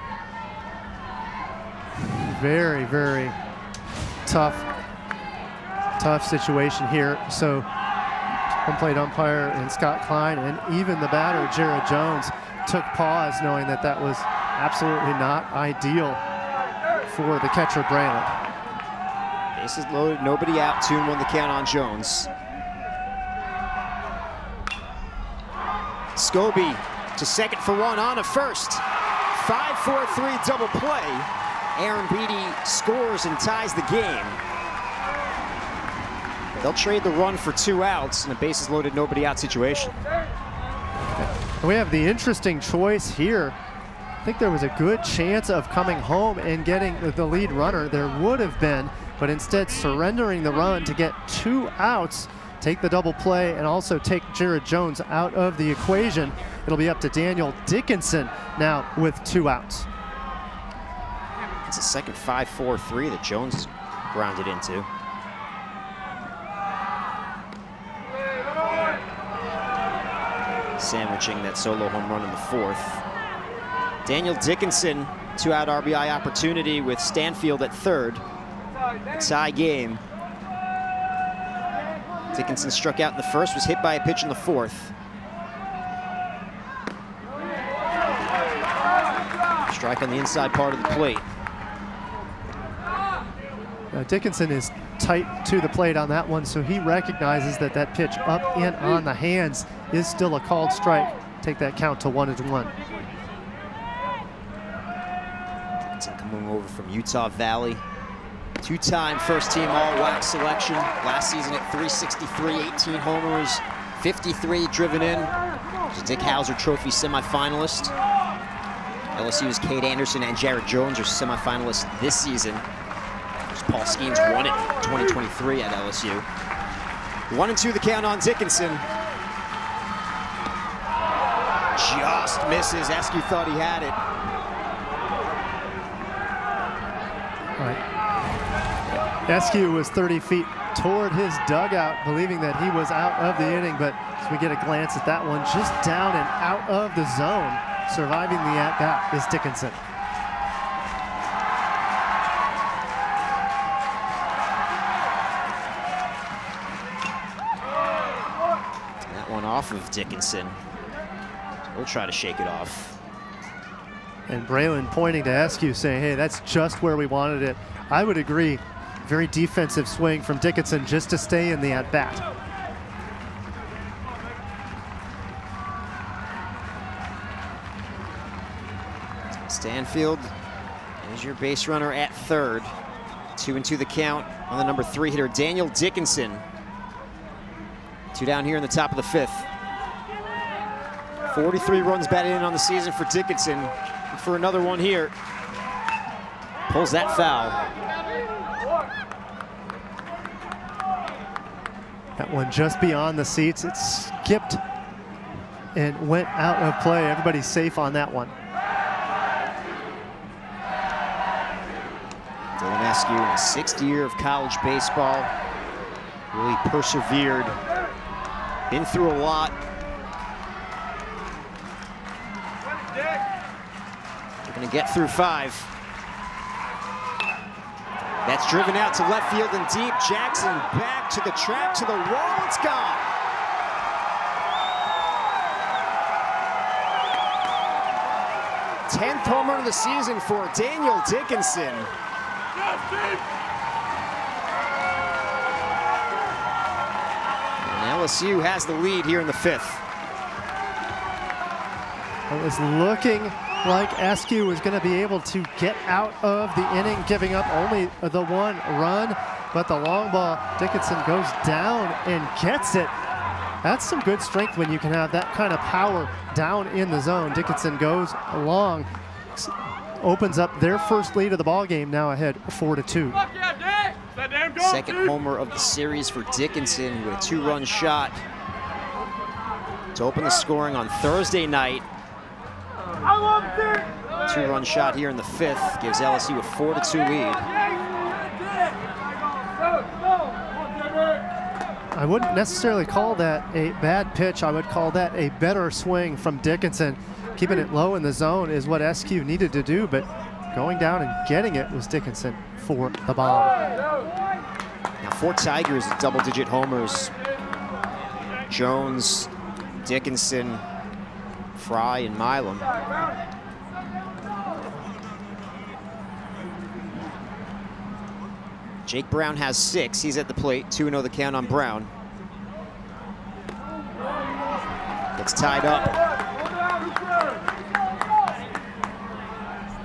very, very tough situation here. So home plate umpire and Scott Klein and even the batter, Jared Jones, took pause knowing that that was absolutely not ideal for the catcher, Brayland. Bases loaded, nobody out, 2-1 the count on Jones. Scobie to 2nd for 1 on to 1st. 5-4-3 double play. Aaron Beatty scores and ties the game. They'll trade the run for 2 outs in a bases loaded, nobody out situation. We have the interesting choice here. I think there was a good chance of coming home and getting the lead runner. There would have been, but instead surrendering the run to get 2 outs, take the double play, and also take Jared Jones out of the equation. It'll be up to Daniel Dickinson now with 2 outs. It's a second 5-4-3 that Jones is grounded into. Sandwiching that solo home run in the 4th. Daniel Dickinson, 2-out RBI opportunity with Stanfield at 3rd. Tie game. Dickinson struck out in the 1st, was hit by a pitch in the 4th. Strike on the inside part of the plate. Dickinson is tight to the plate on that one, so he recognizes that that pitch up and on the hands is still a called strike. Take that count to 1-1. Dickinson coming over from Utah Valley. 2-time first-team all-WAC selection. Last season at 363, 18 homers, 53 driven in. He's a Dick Hauser Trophy semifinalist. LSU's Cade Anderson and Jared Jones are semifinalists this season. Paul Skeens won it in 2023 at LSU. 1-2 the count on Dickinson. Just misses. Eskew thought he had it. All right. Eskew was 30 feet toward his dugout, believing that he was out of the inning, but as we get a glance at that one, just down and out of the zone, surviving the at-bat is Dickinson. off of Dickinson. We'll try to shake it off. And Braylon pointing to Eskew saying, hey, that's just where we wanted it. I would agree. Very defensive swing from Dickinson just to stay in the at-bat. Stanfield is your base runner at third. 2-2 the count on the number 3 hitter, Daniel Dickinson. 2 down here in the top of the 5th. 43 runs batted in on the season for Dickinson. And for another one here. Pulls that foul. That one just beyond the seats. It skipped and went out of play. Everybody's safe on that one. Dylan Eskew in his 6th year of college baseball. Really persevered. Been through a lot. We're gonna get through 5. That's driven out to left field and deep. Jackson back to the track, to the wall, it's gone. Tenth home run of the season for Daniel Dickinson. And LSU has the lead here in the 5th. It was looking like Eskew was going to be able to get out of the inning, giving up only the 1 run, but the long ball, Dickinson goes down and gets it. That's some good strength when you can have that kind of power down in the zone. Dickinson goes along, opens up their first lead of the ball game, now ahead 4-2. Second homer of the series for Dickinson with a 2-run shot to open the scoring on Thursday night. 2-run shot here in the 5th gives LSU a 4-2 lead. I wouldn't necessarily call that a bad pitch. I would call that a better swing from Dickinson. Keeping it low in the zone is what Eskew needed to do, but going down and getting it was Dickinson for the bomb. Now 4 Tigers with double-digit homers. Jones, Dickinson, Fry, and Milam. Jake Brown has 6. He's at the plate. 2-0 the count on Brown. Gets tied up.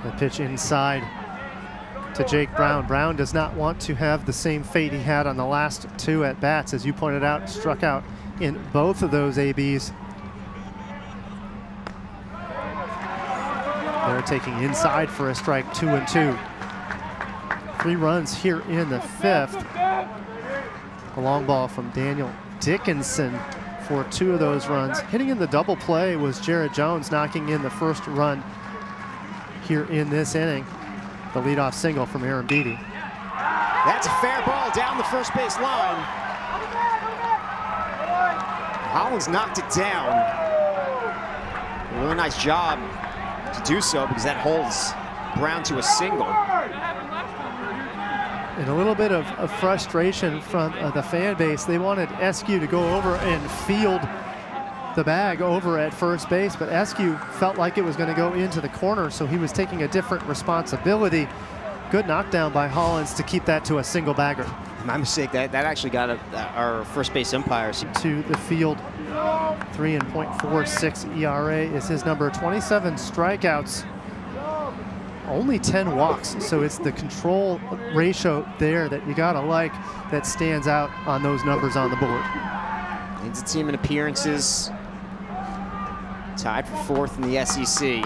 The pitch inside to Jake Brown. Brown does not want to have the same fate he had on the last 2 at-bats. As you pointed out, struck out in both of those ABs. They're taking inside for a strike, 2-2. 3 runs here in the 5th. A long ball from Daniel Dickinson for 2 of those runs. Hitting in the double play was Jared Jones, knocking in the first run here in this inning. The leadoff single from Aaron Beatty. That's a fair ball down the first base line. Hollins knocked it down. A really nice job to do so because that holds Brown to a single. And a little bit of frustration from the fan base. They wanted Eskew to go over and field the bag over at first base, but Eskew felt like it was going to go into the corner, so he was taking a different responsibility. Good knockdown by Hollins to keep that to a single bagger. My mistake, that actually got our first base umpire. To the field, 3.46 ERA is his number, 27 strikeouts. Only 10 walks, so it's the control ratio there that you gotta like that stands out on those numbers on the board. Leads the team in appearances, tied for 4th in the SEC.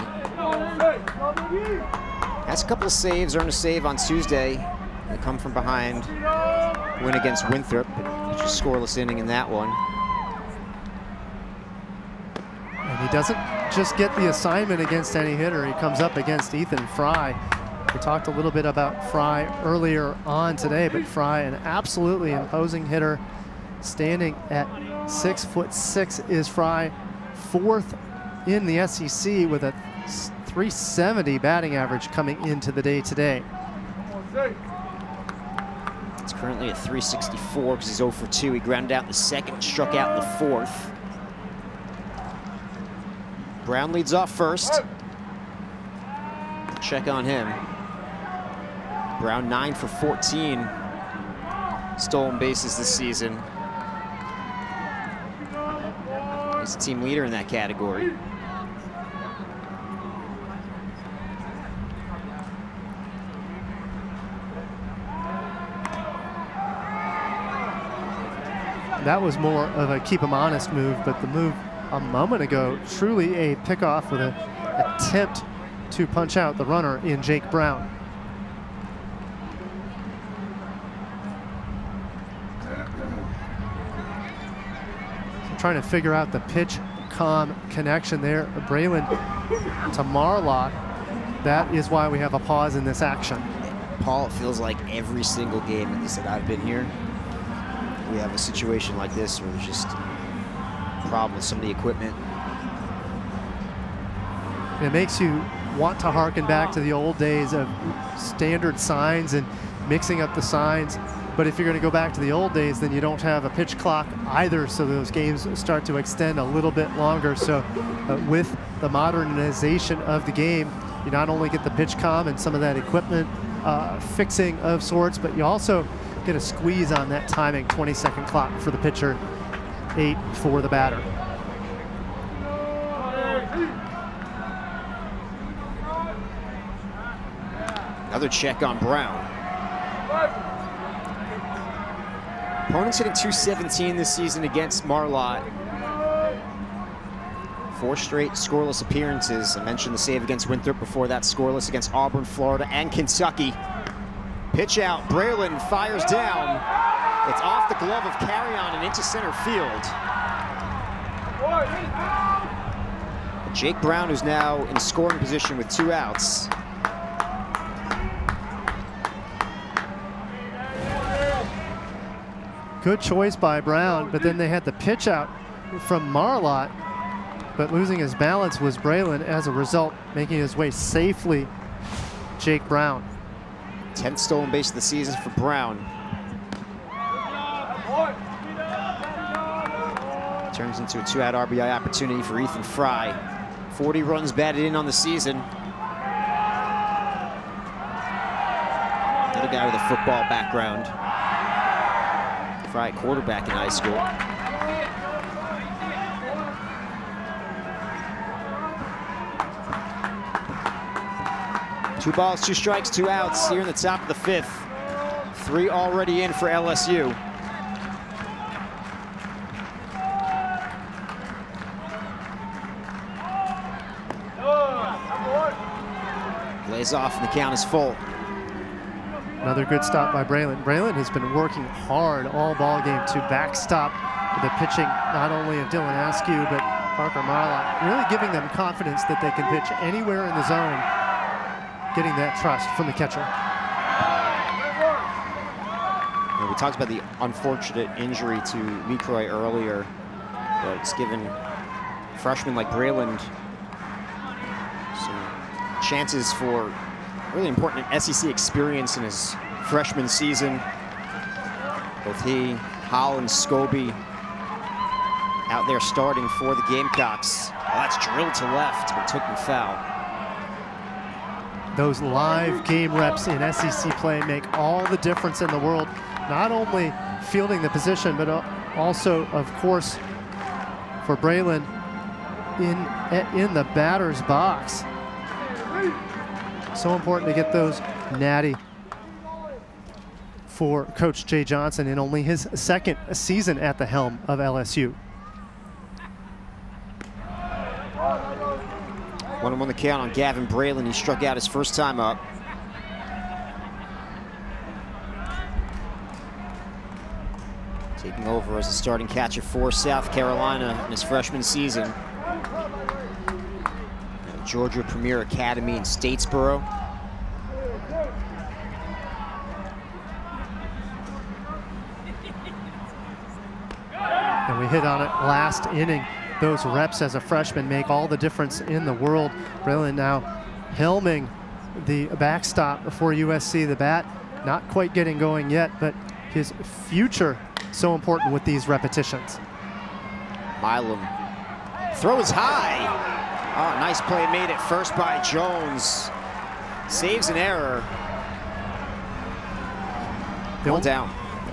Has a couple of saves, earned a save on Tuesday. They come from behind, win against Winthrop, but just scoreless inning in that one. And he doesn't just get the assignment against any hitter. He comes up against Ethan Fry. We talked a little bit about Fry earlier on today, but Fry, an absolutely imposing hitter, standing at 6'6" is Fry, 4th in the SEC with a .370 batting average coming into the day today. It's currently at .364 because he's 0 for 2. He grounded out in the 2nd, struck out in the 4th. Brown leads off first. Check on him. Brown 9 for 14 stolen bases this season. He's the team leader in that category. That was more of a keep him honest move, but the move a moment ago, truly a pickoff with an attempt to punch out the runner in Jake Brown. Trying to figure out the pitch-com connection there. Braylon to Marlock. That is why we have a pause in this action. Paul, it feels like every single game, at least that I've been here, we have a situation like this where there's just a problem with some of the equipment. It makes you want to harken back to the old days of standard signs and mixing up the signs. But if you're going to go back to the old days, then you don't have a pitch clock either, so those games start to extend a little bit longer. So with the modernization of the game, you not only get the pitch comm and some of that equipment fixing of sorts, but you also get a squeeze on that timing 20-second clock for the pitcher, 8 for the batter. Another check on Brown. Opponents hitting .217 this season against Marlott. 4 straight scoreless appearances. I mentioned the save against Winthrop before that, scoreless against Auburn, Florida, and Kentucky. Pitch out, Braylon fires down. It's off the glove of Carrion and into center field. Jake Brown, who's now in scoring position with 2 outs. Good choice by Brown, but then they had the pitch out from Marlott, but losing his balance was Braylon, as a result, making his way safely Jake Brown. 10th stolen base of the season for Brown. Turns into a 2-out RBI opportunity for Ethan Fry. 40 runs batted in on the season. Another guy with a football background. Fry, quarterback in high school. 2 balls, 2 strikes, 2 outs here in the top of the 5th. 3 already in for LSU. Lays off and the count is full. Another good stop by Braylon. Braylon has been working hard all ball game to backstop the pitching, not only of Dylan Askew, but Parker Marlock, really giving them confidence that they can pitch anywhere in the zone, getting that trust from the catcher. We talked about the unfortunate injury to LeCroy earlier, but it's given freshmen like Braylon some chances for really important SEC experience in his freshman season. Both he, Holland, Scobie out there starting for the Gamecocks. Oh, that's drilled to left, but took the foul. Those live game reps in SEC play make all the difference in the world. Not only fielding the position, but also, of course, for Braylon in the batter's box. So important to get those natty for Coach Jay Johnson in only his 2nd season at the helm of LSU. 1-1 the count on Gavin Braylon. He struck out his first time up. Taking over as a starting catcher for South Carolina in his freshman season. Georgia Premier Academy in Statesboro. And we hit on it last inning. Those reps as a freshman make all the difference in the world. Braylon now helming the backstop for USC. The bat not quite getting going yet, but his future so important with these repetitions. Milam throws high. Oh, nice play made at first by Jones. Saves an error. Going down.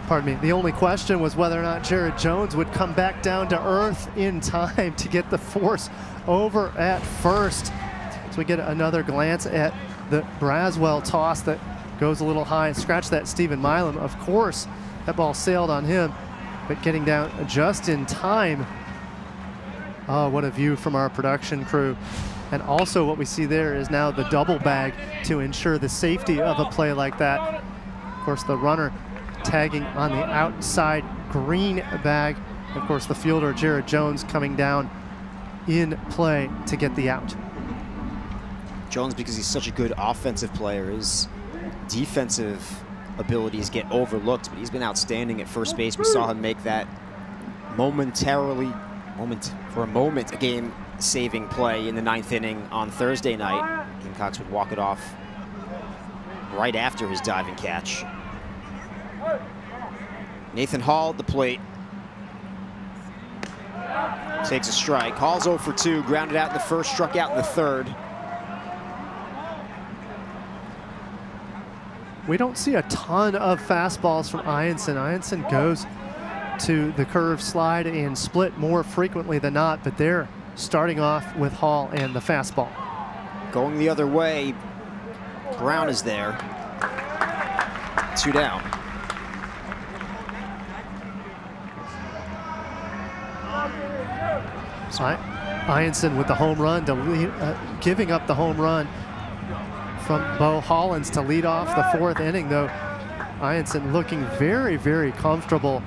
Pardon me. The only question was whether or not Jared Jones would come back down to earth in time to get the force over at first. So we get another glance at the Braswell toss that goes a little high. Scratch that Stephen Milam. Of course, that ball sailed on him, but getting down just in time. Oh, what a view from our production crew. And also what we see there is now the double bag to ensure the safety of a play like that. Of course, the runner tagging on the outside green bag. Of course, the fielder, Jared Jones, coming down in play to get the out. Jones, because he's such a good offensive player, his defensive abilities get overlooked, but he's been outstanding at first base. We saw him make that for a moment, a game-saving play in the 9th inning on Thursday night. Gamecocks would walk it off right after his diving catch. Nathan Hall at the plate. Takes a strike. Hall's 0 for 2, grounded out in the first, struck out in the third. We don't see a ton of fastballs from Ianson. Ianson goes to the curve, slide, and split more frequently than not, but they're starting off with Hall and the fastball. Going the other way, Brown is there. 2 down. Ianson with the home run, to lead, giving up the home run from Bo Hollins to lead off the 4th inning, though. Ianson looking very, very comfortable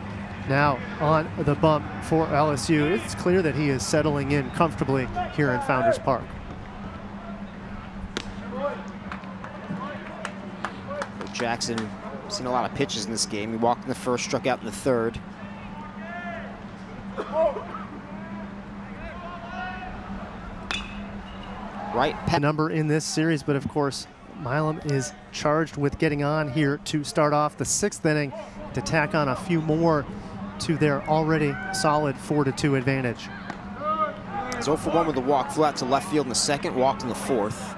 now on the bump for LSU. It's clear that he is settling in comfortably here in Founders Park. Jackson, seen a lot of pitches in this game. He walked in the first, struck out in the third. Right number in this series, but of course Milam is charged with getting on here to start off the 6th inning to tack on a few more to their already solid 4-2 advantage. He's 0 for 1 with a walk, flew out to left field in the 2nd, walked in the 4th.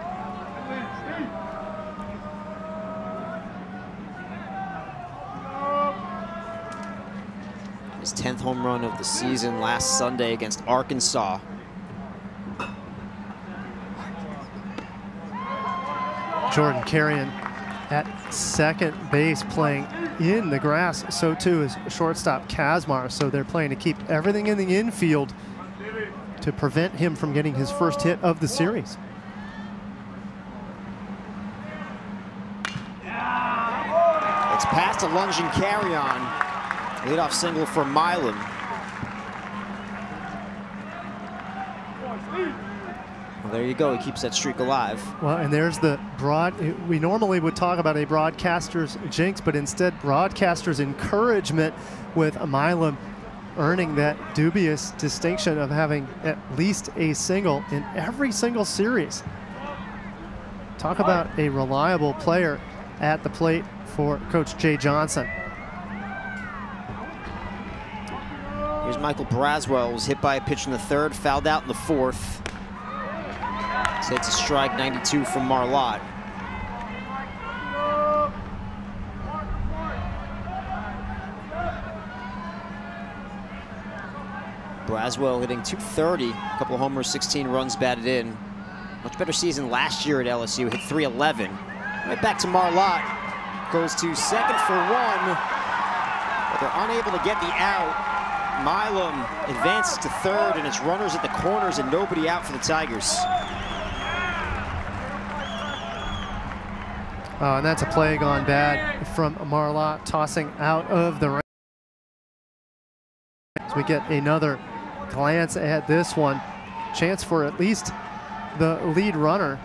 His 10th home run of the season last Sunday against Arkansas. Jordan Carrion at second base playing in the grass. So too is shortstop Kazmar. So they're playing to keep everything in the infield to prevent him from getting his first hit of the series. It's past a lunging Carrion. Leadoff single for Milam. Well, there you go, he keeps that streak alive. Well, and there's the we normally would talk about a broadcaster's jinx, but instead broadcaster's encouragement with Milam earning that dubious distinction of having at least a single in every single series. Talk about a reliable player at the plate for Coach Jay Johnson. Here's Michael Braswell, was hit by a pitch in the 3rd, fouled out in the 4th. Takes a strike, 92 from Marlott. Braswell hitting .230, a couple of homers, 16 runs batted in. Much better season last year at LSU, hit .311. Right back to Marlott, goes to 2nd for 1, but they're unable to get the out. Milam advances to 3rd, and it's runners at the corners and nobody out for the Tigers. And that's a play gone bad from Marlott, tossing out of the range. So we get another glance at this one. Chance for at least the lead runner.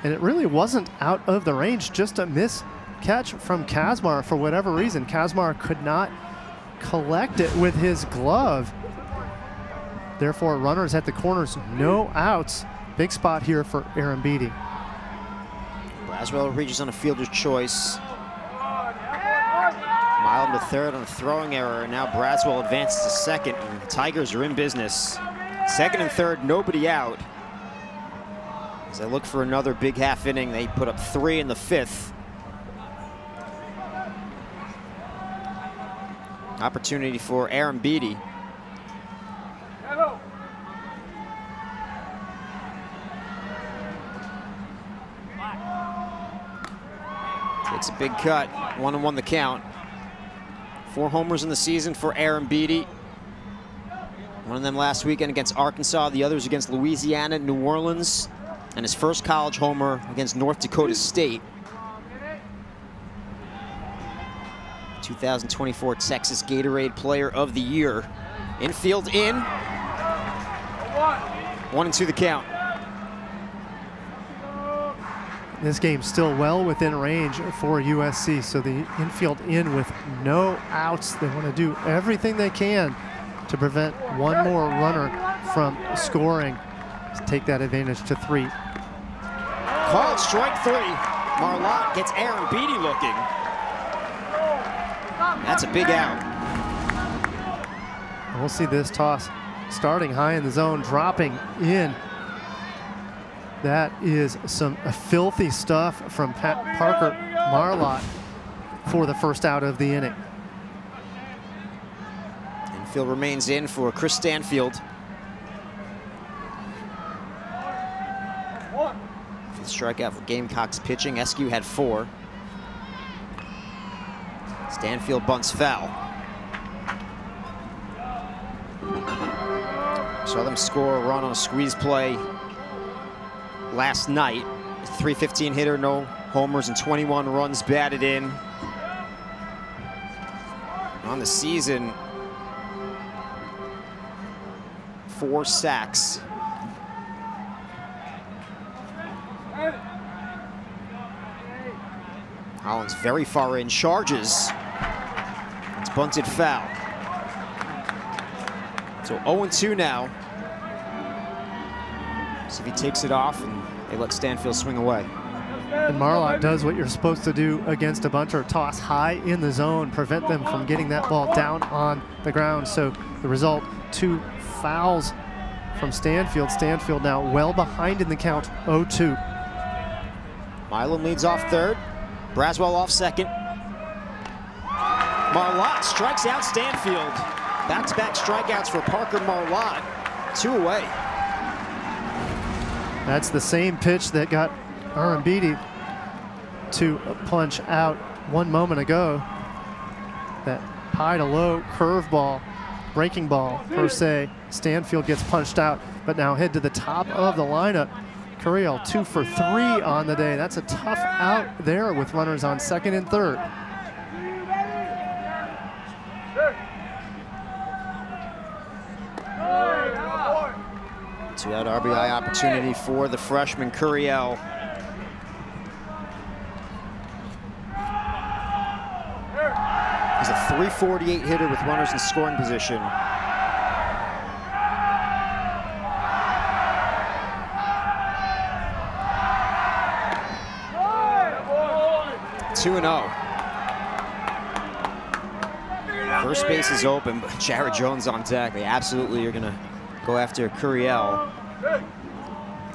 And it really wasn't out of the range, just a miss catch from Kazmar for whatever reason. Kazmar could not collect it with his glove. Therefore, runners at the corners, no outs. Big spot here for Aaron Beatty. Braswell reaches on a fielder's choice. Milam to 3rd on a throwing error. Now Braswell advances to 2nd, and the Tigers are in business. Second and third, nobody out. As they look for another big half inning, they put up 3 in the 5th. Opportunity for Aaron Beatty. Takes a big cut, 1-1 the count. 4 homers in the season for Aaron Beatty. One of them last weekend against Arkansas, the others against Louisiana, New Orleans, and his first college homer against North Dakota State. 2024 Texas Gatorade Player of the Year. Infield in. 1-2 the count. This game's still well within range for USC, so the infield in with no outs. They want to do everything they can to prevent one more runner from scoring, to take that advantage to 3. Called strike 3. Marlotte gets Aaron Beatty looking. That's a big out. We'll see this toss starting high in the zone, dropping in. That is some filthy stuff from Parker Marlotte for the first out of the inning. Infield remains in for Chris Stanfield. Fifth strikeout for Gamecocks pitching. Eskew had 4. Stanfield bunts foul. Saw them score a run on a squeeze play last night. .315 hitter, no homers and 21 runs batted in. On the season, 4 sacks. Hollins very far in, charges. It's bunted foul. So 0-2 now. See if he takes it off and they let Stanfield swing away. And Marlotte does what you're supposed to do against a bunter: toss high in the zone, prevent them from getting that ball down on the ground. So the result, 2 fouls from Stanfield. Stanfield now well behind in the count, 0-2. Milam leads off third. Braswell off second. Marlotte strikes out Stanfield. Back-to-back strikeouts for Parker Marlotte. 2 away. That's the same pitch that got Aaron Beatty to punch out 1 moment ago. That high to low curveball, breaking ball per se. Stanfield gets punched out, but now head to the top of the lineup. Curiel 2 for 3 on the day. That's a tough out there with runners on second and third. Two-out RBI opportunity for the freshman Curiel. He's a .348 hitter with runners in scoring position. Two and 0. First base is open, but Jared Jones on deck. They absolutely are going to go after Curiel.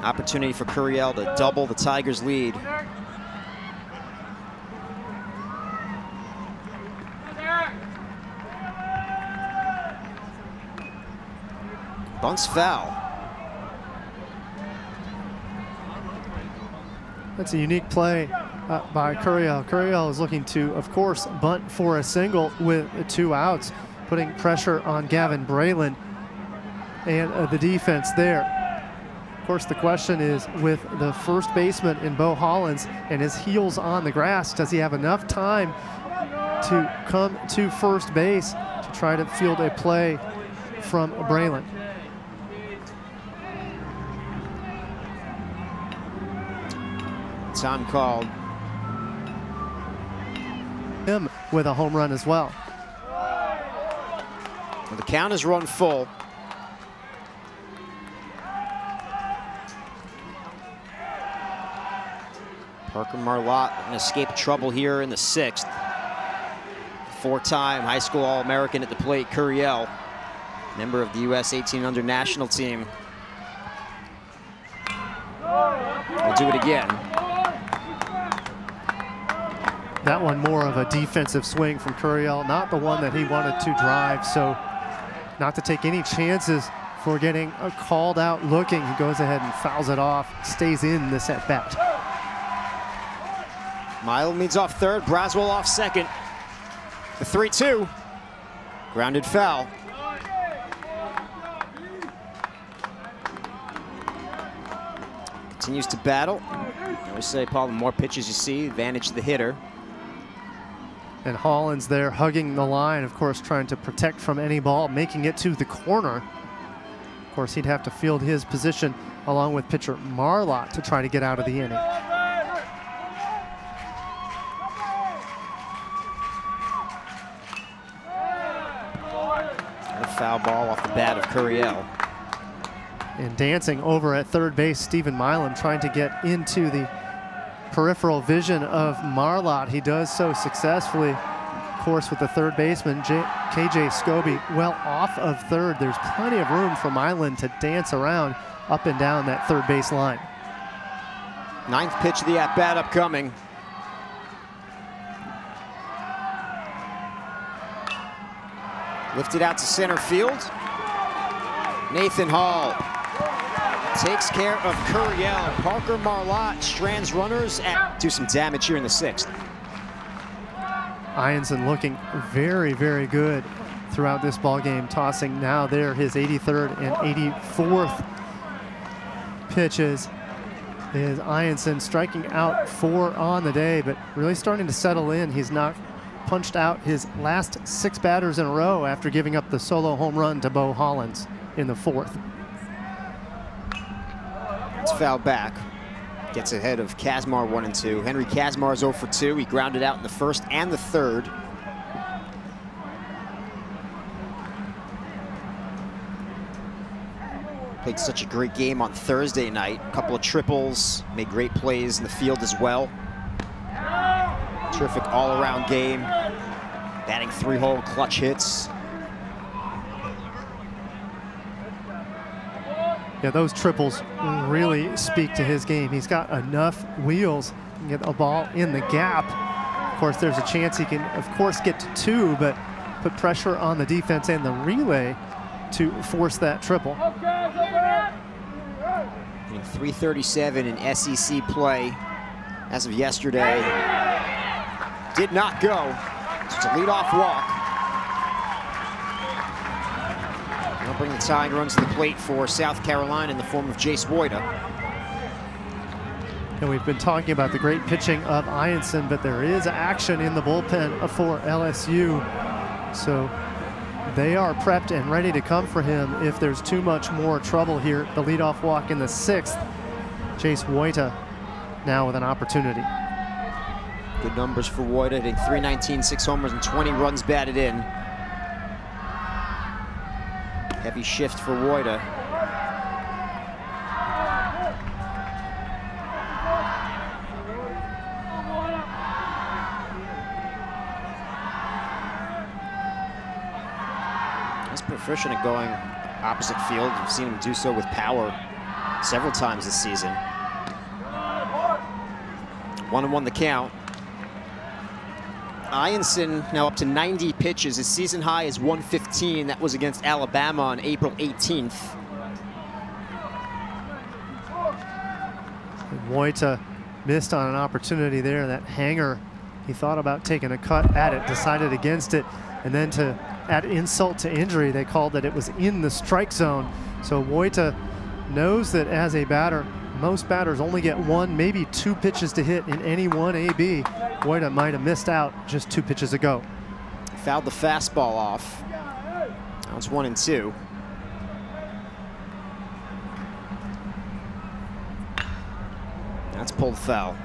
Opportunity for Curiel to double the Tigers' lead. Bunts foul. That's a unique play by Curiel. Curiel is looking to, of course, bunt for a single with 2 outs, putting pressure on Gavin Braylon and the defense there. Of course, the question is, with the first baseman in Bo Hollins and his heels on the grass, does he have enough time to come to first base to try to field a play from Braylon? Time called. Him with a home run as well. Well, the count is run full. Parker Marlotte can escape trouble here in the 6th. 4-time high school All-American at the plate, Curiel. member of the U.S. 18 under national team. We'll do it again. That one more of a defensive swing from Curiel, not the one that he wanted to drive, so not to take any chances for getting called out looking. He goes ahead and fouls it off, stays in this at bat. Milam leads off third, Braswell off second. The 3-2, grounded foul. Continues to battle. I always say, Paul, the more pitches you see, advantage to the hitter. And Hollins there hugging the line, of course, trying to protect from any ball, making it to the corner. Of course, he'd have to field his position along with pitcher Marlott to try to get out of the inning. A foul ball off the bat of Curiel. And dancing over at third base, Stephen Milam trying to get into the peripheral vision of Marlott. He does so successfully, of course, with the third baseman, KJ Scobie, well off of third. There's plenty of room for Milam to dance around up and down that third base line. Ninth pitch of the at-bat upcoming. Lifted out to center field. Nathan Hall takes care of Curiel. Parker Marlott strands runners and do some damage here in the sixth. Ianson looking very, very good throughout this ball game, tossing now there his 83rd and 84th pitches. Is Ianson striking out 4 on the day, but really starting to settle in. He's not punched out his last 6 batters in a row after giving up the solo home run to Bo Hollins in the 4th. It's fouled back. Gets ahead of Kazmar 1-2. Henry Kazmar is 0 for 2. He grounded out in the first and the third. Played such a great game on Thursday night. A couple of triples, made great plays in the field as well. Terrific all-around game. Batting 3-hole clutch hits. Yeah, those triples really speak to his game. He's got enough wheels to get a ball in the gap. Of course, there's a chance he can, of course, get to 2, but put pressure on the defense and the relay to force that triple. In 337 in SEC play as of yesterday. Did not go. Just a leadoff walk. They'll bring the tying run to the plate for South Carolina in the form of Jace Woida. And we've been talking about the great pitching of Ianson, but there is action in the bullpen for LSU. So they are prepped and ready to come for him if there's too much more trouble here. The leadoff walk in the 6th. Jace Woida now with an opportunity. Good numbers for Woida, hitting .319, 6 homers and 20 runs batted in. Heavy shift for Woida. He's proficient at going opposite field. We've seen him do so with power several times this season. 1-1 the count. Ianson now up to 90 pitches. His season high is 115. That was against Alabama on April 18th. Woida missed on an opportunity there. That hanger, he thought about taking a cut at it, decided against it, and then to add insult to injury, they called that it was in the strike zone. So Woida knows that as a batter, most batters only get 1, maybe 2 pitches to hit in any one AB. Woida might have missed out just 2 pitches ago. Fouled the fastball off. Now it's 1-2. That's pulled foul.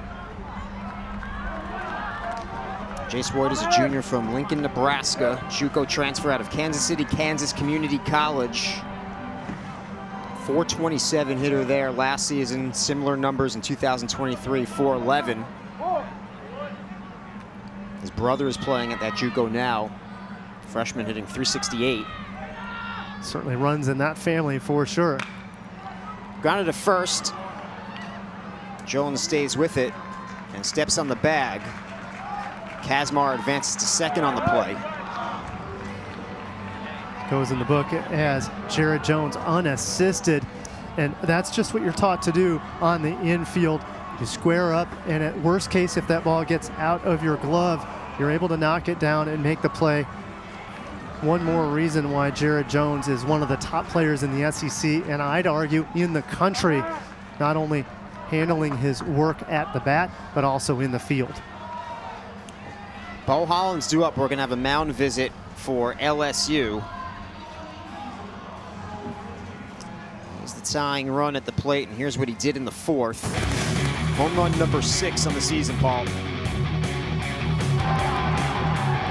Jace Woida is a junior from Lincoln, Nebraska. JUCO transfer out of Kansas City, Kansas Community College. .427 hitter there last season. Similar numbers in 2023, .411. His brother is playing at that JUCO now. Freshman hitting .368. Certainly runs in that family for sure. Grounded to first. Jones stays with it and steps on the bag. Kazmar advances to second on the play. Goes in the book as Jared Jones unassisted. And that's just what you're taught to do on the infield. You square up, and at worst case, if that ball gets out of your glove, you're able to knock it down and make the play. One more reason why Jared Jones is one of the top players in the SEC, and I'd argue in the country, not only handling his work at the bat, but also in the field. Bo Holland's due up. We're going to have a mound visit for LSU. Here's the tying run at the plate, and here's what he did in the fourth. Home run number 6 on the season, Paul. He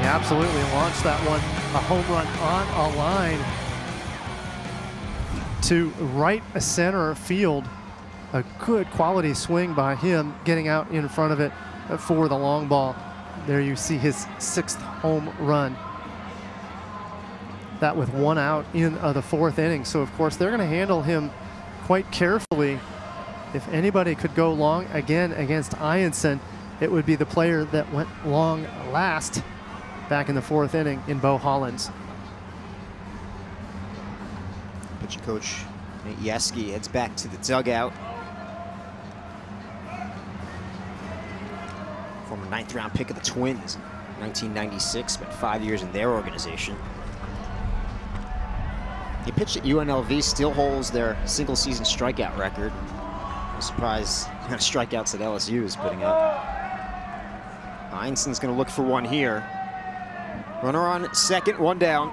absolutely launched that one. A home run on a line to right center field. A good quality swing by him, getting out in front of it for the long ball. There you see his 6th home run. That with 1 out in the 4th inning. So of course they're going to handle him quite carefully. If anybody could go long again against Ianson, it would be the player that went long last back in the 4th inning in Bo Hollands. Pitching coach Nate Yeskie heads back to the dugout. Former 9th round pick of the Twins, 1996, spent 5 years in their organization. He pitched at UNLV, still holds their single season strikeout record. I'm surprised how many strikeouts that LSU is putting up. Einson's going to look for one here. Runner on second, 1 down.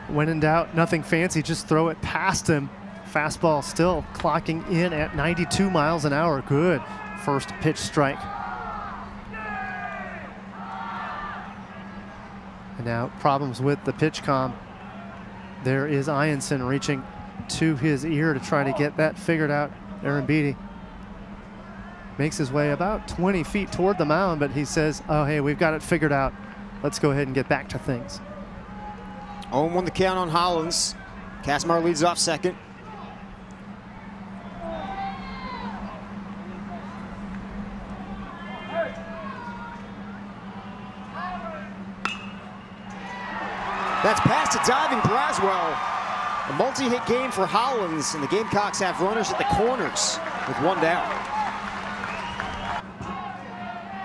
When in doubt, nothing fancy, just throw it past him. Fastball still clocking in at 92 miles an hour. Good first pitch strike. And now problems with the pitch comm. There is Ianson reaching to his ear to try to get that figured out. Aaron Beatty makes his way about 20 feet toward the mound, but he says, oh, hey, we've got it figured out. Let's go ahead and get back to things. 0-1 the count on Hollins. Kazmar leads off second. That's past to diving Braswell. A multi-hit game for Hollins, and the Gamecocks have runners at the corners with 1 down.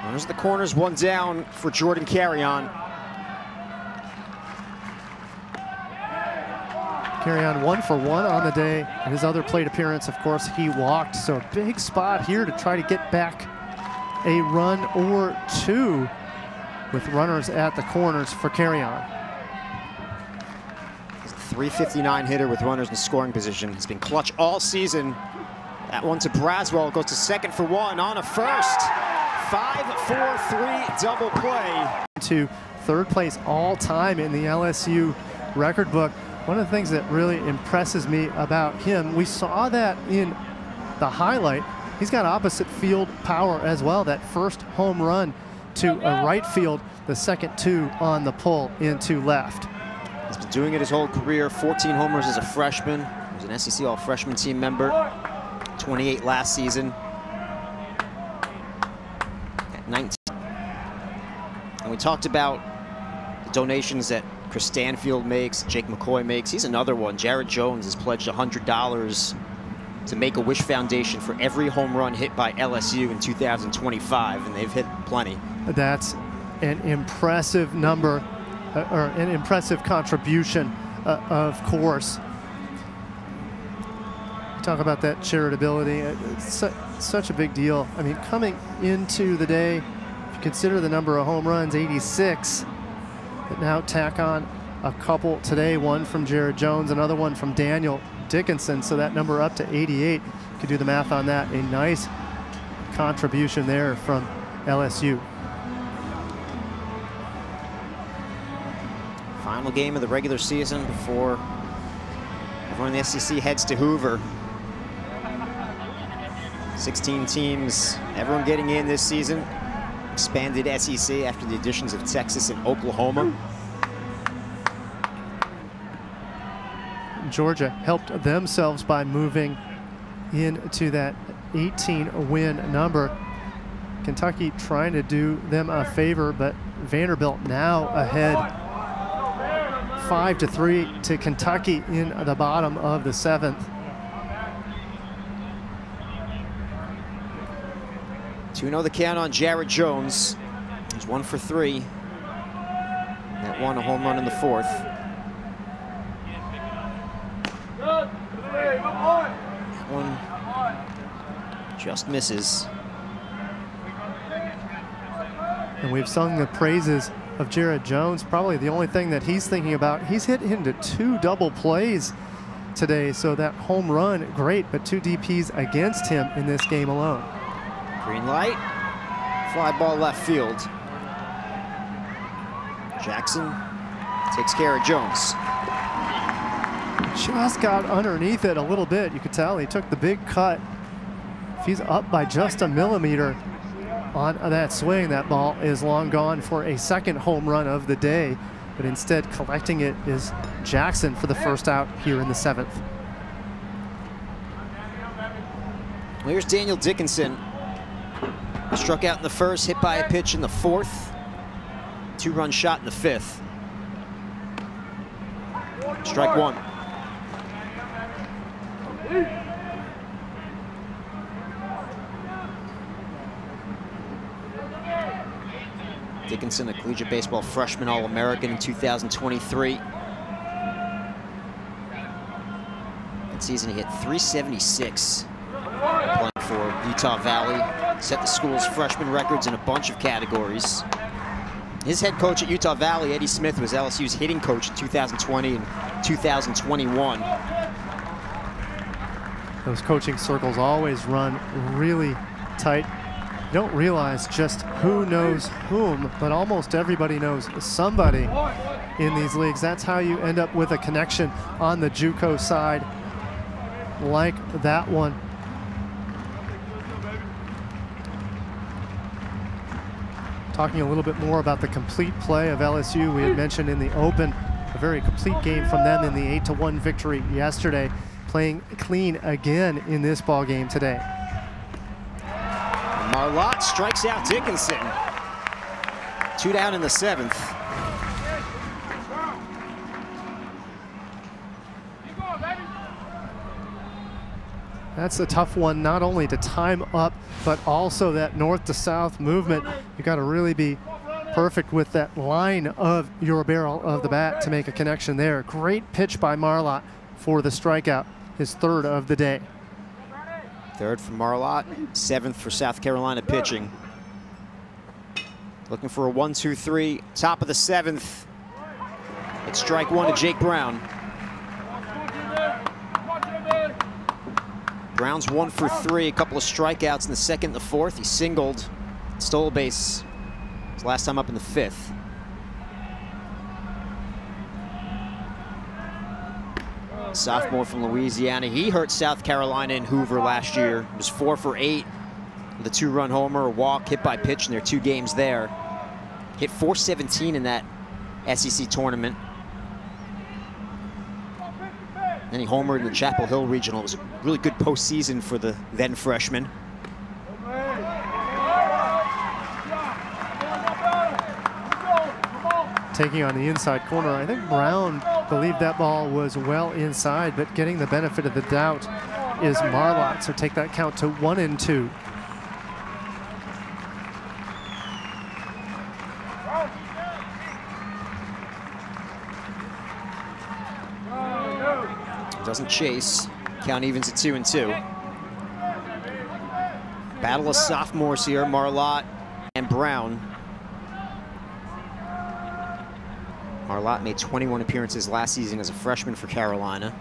Runners at the corners, 1 down for Jordan Carrion. Carrion 1 for 1 on the day. In his other plate appearance, of course, he walked. So a big spot here to try to get back a run or 2 with runners at the corners for Carrion. .359 hitter with runners in scoring position. He's been clutch all season. That one to Braswell, goes to second for 1 on a first. 5-4-3 double play. To 3rd place all time in the LSU record book. One of the things that really impresses me about him, we saw that in the highlight. He's got opposite field power as well. That first home run to a right field, the second 2 on the pull into left. He's been doing it his whole career. 14 homers as a freshman. He was an SEC All-Freshman team member. 28 last season. At 19. And we talked about the donations that Chris Stanfield makes, Jake McCoy makes. He's another one. Jared Jones has pledged $100 to Make-A-Wish Foundation for every home run hit by LSU in 2025, and they've hit plenty. That's an impressive number. Or an impressive contribution, of course. Talk about that charitability. It's such a big deal. I mean, coming into the day, if you consider the number of home runs, 86, but now tack on a couple today, one from Jared Jones, another one from Daniel Dickinson, so that number up to 88. You could do the math on that. A nice contribution there from LSU. Final game of the regular season before everyone in the SEC heads to Hoover. 16 teams, everyone getting in this season. Expanded SEC after the additions of Texas and Oklahoma. Georgia helped themselves by moving into that 18-win number. Kentucky trying to do them a favor, but Vanderbilt now ahead 5-3 to Kentucky in the bottom of the 7th. 2-0 the count on Jared Jones. He's 1 for 3. That one, a home run in the 4th. That one just misses. And we've sung the praises of Jared Jones. Probably the only thing that he's thinking about, he's hit into 2 double plays today. So that home run, great, but 2 DPs against him in this game alone. Green light, fly ball left field. Jackson takes care of Jones. Just got underneath it a little bit. You could tell he took the big cut. If he's up by just a millimeter on that swing, that ball is long gone for a second home run of the day. But instead, collecting it is Jackson for the first out here in the 7th. Well, here's Daniel Dickinson. He struck out in the 1st, hit by a pitch in the 4th. 2-run shot in the 5th. Strike 1. Dickinson, a collegiate baseball freshman All-American in 2023. That season he hit .376. Playing for Utah Valley. Set the school's freshman records in a bunch of categories. His head coach at Utah Valley, Eddie Smith, was LSU's hitting coach in 2020 and 2021. Those coaching circles always run really tight. You don't realize just who knows whom, but almost everybody knows somebody in these leagues. That's how you end up with a connection on the JUCO side like that one. Talking a little bit more about the complete play of LSU. We had mentioned in the open, a very complete game from them in the 8-1 victory yesterday. Playing clean again in this ball game today. Marlott strikes out Dickinson. 2 down in the 7th. That's a tough one, not only to time up, but also that north to south movement. You got to really be perfect with that line of your barrel of the bat to make a connection there. Great pitch by Marlott for the strikeout, his 3rd of the day. 3rd for Marlott, 7th for South Carolina pitching. Looking for a 1-2-3, top of the 7th. It's strike 1 to Jake Brown. Brown's 1 for 3, a couple of strikeouts in the 2nd and the 4th. He singled, stole a base his last time up in the 5th. Sophomore from Louisiana. He hurt South Carolina and Hoover last year. He was 4 for 8 with a 2-run homer, a walk, hit by pitch in their 2 games there. Hit .417 in that SEC tournament. Then he homered in the Chapel Hill Regional. It was a really good postseason for the then freshman. Taking on the inside corner. I think Brown believed that ball was well inside, but getting the benefit of the doubt is Marlott. So take that count to 1-2. Doesn't chase. Count evens at 2-2. Battle of sophomores here, Marlott and Brown. Marlott made 21 appearances last season as a freshman for Carolina.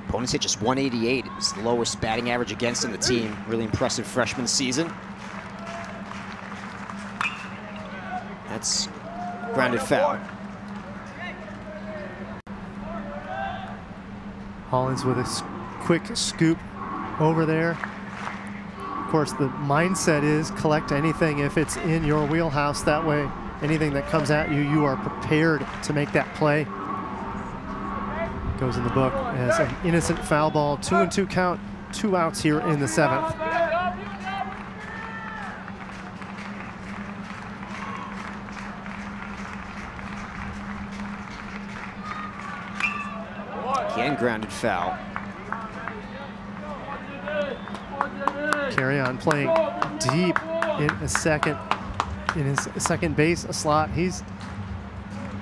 Opponents hit just .188. It was the lowest batting average against in the team. Really impressive freshman season. That's grounded foul. Hollins with a quick scoop over there. course, the mindset is collect anything if it's in your wheelhouse. That way, anything that comes at you, you are prepared to make that play. Goes in the book as an innocent foul ball. 2-2 count, 2 outs here in the 7th. Again, grounded foul. Carry on playing deep in his second base slot. He's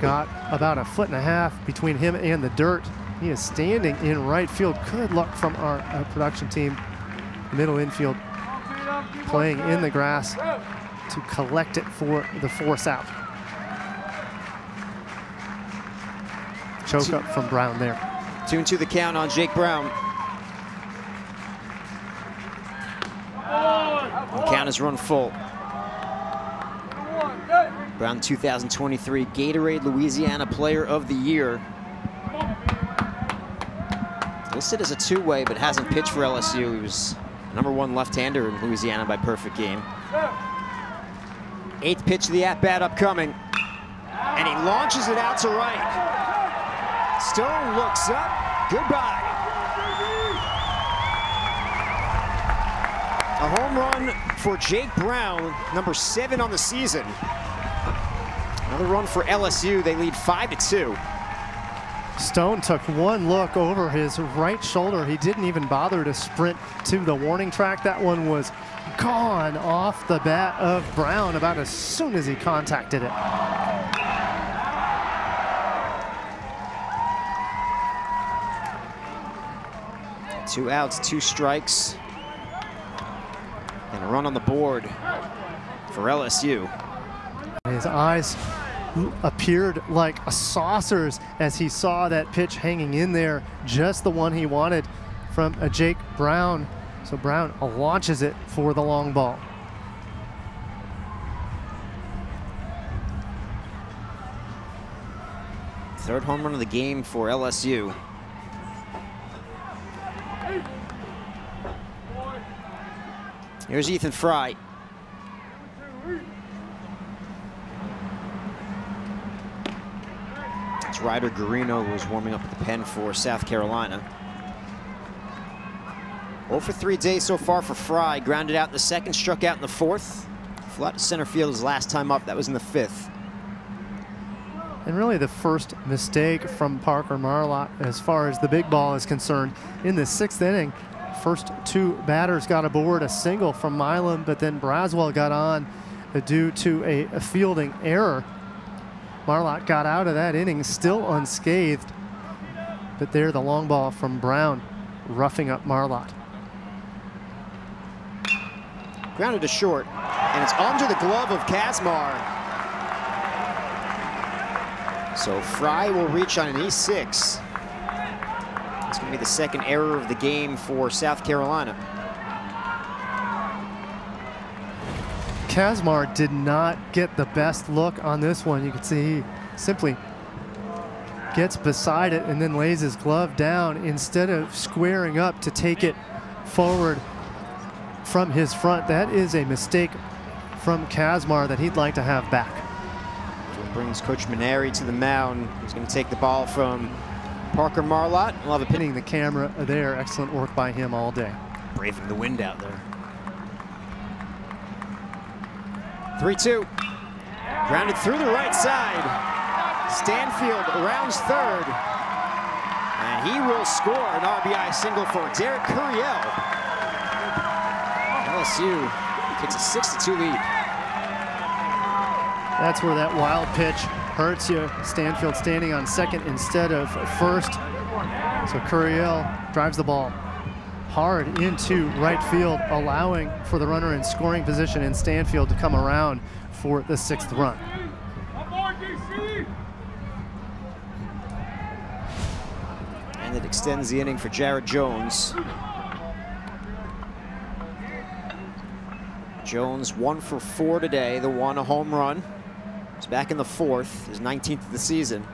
got about 1.5 feet between him and the dirt. He is standing in right field. Good luck from our production team. Middle infield playing in the grass to collect it for the force out. Choke up from Brown there. 2-2 the count on Jake Brown. The count is run full. Brown, 2023 Gatorade Louisiana Player of the Year. Listed as a two-way, but hasn't pitched for LSU. He was #1 left-hander in Louisiana by perfect game. 8th pitch of the at-bat upcoming. And he launches it out to right. Stone looks up. Goodbye. A home run for Jake Brown, #7 on the season. Another run for LSU. They lead 5-2. Stone took one look over his right shoulder. He didn't even bother to sprint to the warning track. That one was gone off the bat of Brown about as soon as he contacted it. Two outs, 2 strikes, and a run on the board for LSU. His eyes appeared like saucers as he saw that pitch hanging in there, just the one he wanted from Jake Brown. So Brown launches it for the long ball. Third home run of the game for LSU. Here's Ethan Fry. It's Ryder Garino, who was warming up at the pen for South Carolina. 0 for 3 days so far for Fry. Grounded out in the 2nd, struck out in the 4th. Flat to center field his last time up. That was in the 5th. And really the first mistake from Parker Marlott as far as the big ball is concerned. In the 6th inning, first 2 batters got aboard, a single from Milam, but then Braswell got on due to a fielding error. Marlott got out of that inning still unscathed, but there the long ball from Brown roughing up Marlott. Grounded to short, and it's under the glove of Kazmar. So Fry will reach on an E6. It's going to be the 2nd error of the game for South Carolina. Kazmar did not get the best look on this one. You can see he simply gets beside it and then lays his glove down instead of squaring up to take it forward from his front. That is a mistake from Kazmar that he'd like to have back. So brings Coach Maneri to the mound. He's going to take the ball from Parker Marlott. We'll have a pinning the camera there. Excellent work by him all day. Braving the wind out there. 3-2. Grounded through the right side. Stanfield rounds 3rd. And he will score an RBI single for Derek Curiel. LSU takes a 6-2 lead. That's where that wild pitch hurts you. Stanfield standing on 2nd instead of 1st. So Curiel drives the ball hard into right field, allowing for the runner in scoring position in Stanfield to come around for the 6th run. And it extends the inning for Jared Jones. Jones 1 for 4 today, the one a home run. He's back in the 4th, his 19th of the season.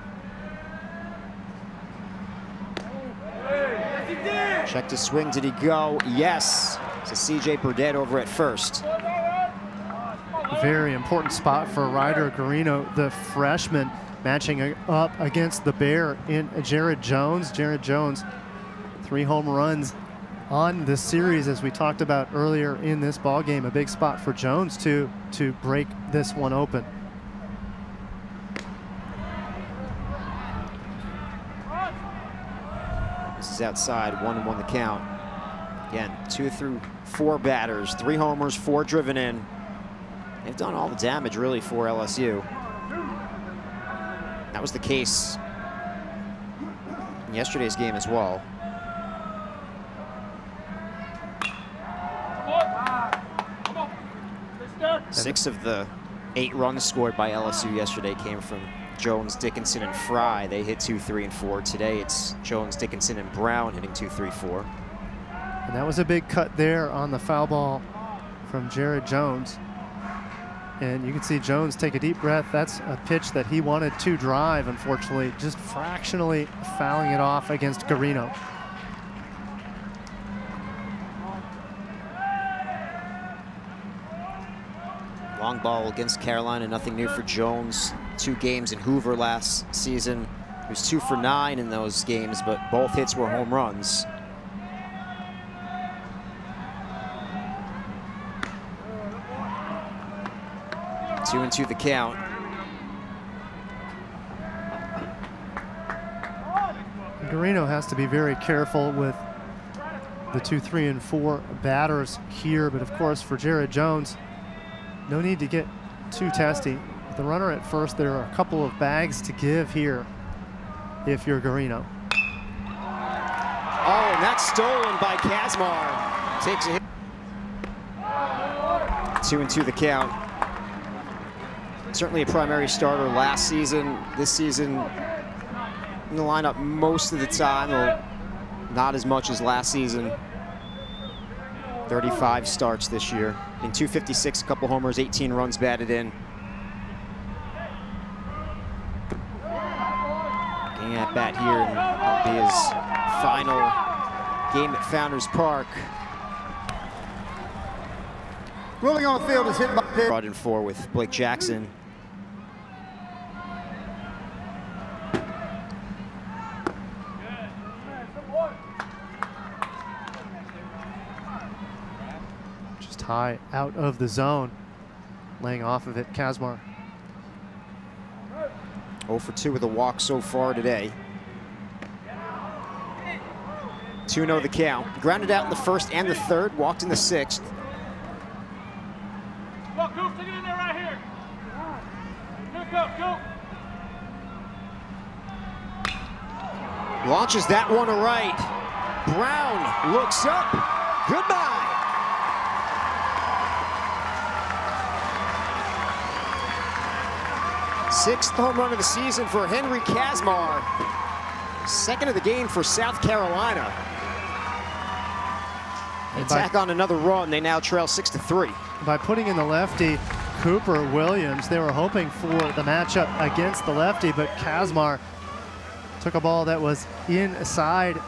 Checked his swing, did he go? Yes. So CJ Burdett over at first. Very important spot for Ryder Garino, the freshman, matching up against the Bear in Jared Jones. Jared Jones, 3 home runs on this series, as we talked about earlier in this ball game. A big spot for Jones to break this one open. This is outside, 1-1 the count. Again, 2 through 4 batters, 3 homers, 4 driven in. They've done all the damage really for LSU. That was the case in yesterday's game as well. Six of the 8 runs scored by LSU yesterday came from Jones, Dickinson, and Fry. They hit 2, 3, and 4. Today it's Jones, Dickinson, and Brown hitting 2, 3, 4. And that was a big cut there on the foul ball from Jared Jones. And you can see Jones take a deep breath. That's a pitch that he wanted to drive, unfortunately, just fractionally fouling it off against Garino. Long ball against Carolina, nothing new for Jones. 2 games in Hoover last season. He was 2 for 9 in those games, but both hits were home runs. Two and 2 the count. Garino has to be very careful with the 2, 3, and 4 batters here, but of course for Jared Jones, no need to get too testy. With the runner at first, there are a couple of bags to give here if you're Garino. Oh, and that's stolen by Kazmar. Takes a hit. 2 and 2 the count. Certainly a primary starter last season. This season in the lineup most of the time, or not as much as last season. 35 starts this year. In 256, a couple homers, 18 runs batted in. Getting at bat here, and that'll be his final game at Founders Park. Rolling on the field is hit by pitch. Brought in 4 with Blake Jackson. Just high out of the zone, laying off of it, Kazmar. 0 for 2 with a walk so far today. 2-0 the count. Grounded out in the first and the third, walked in the 6th. Go, take it in there right here. Go. Launches that one to right. Brown looks up. Goodbye. Sixth home run of the season for Henry Kazmar. Second of the game for South Carolina. They tack on another run. They now trail 6-3. By putting in the lefty, Cooper Williams, they were hoping for the matchup against the lefty, but Kazmar took a ball that was inside.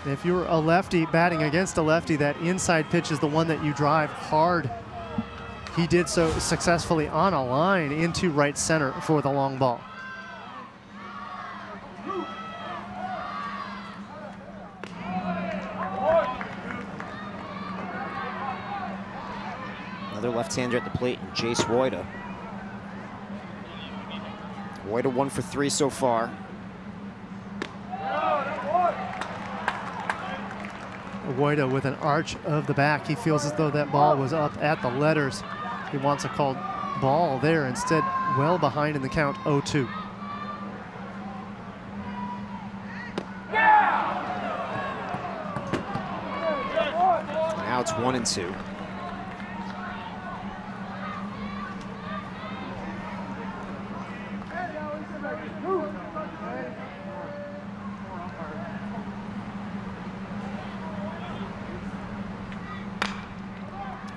If you're a lefty batting against a lefty, that inside pitch is the one that you drive hard. He did so successfully on a line into right center for the long ball. Another left-hander at the plate, Jace Woida. Woida 1 for 3 so far. Woida with an arch of the back. He feels as though that ball was up at the letters. He wants a called ball there. Instead, well behind in the count, 0-2. Now it's 1-2.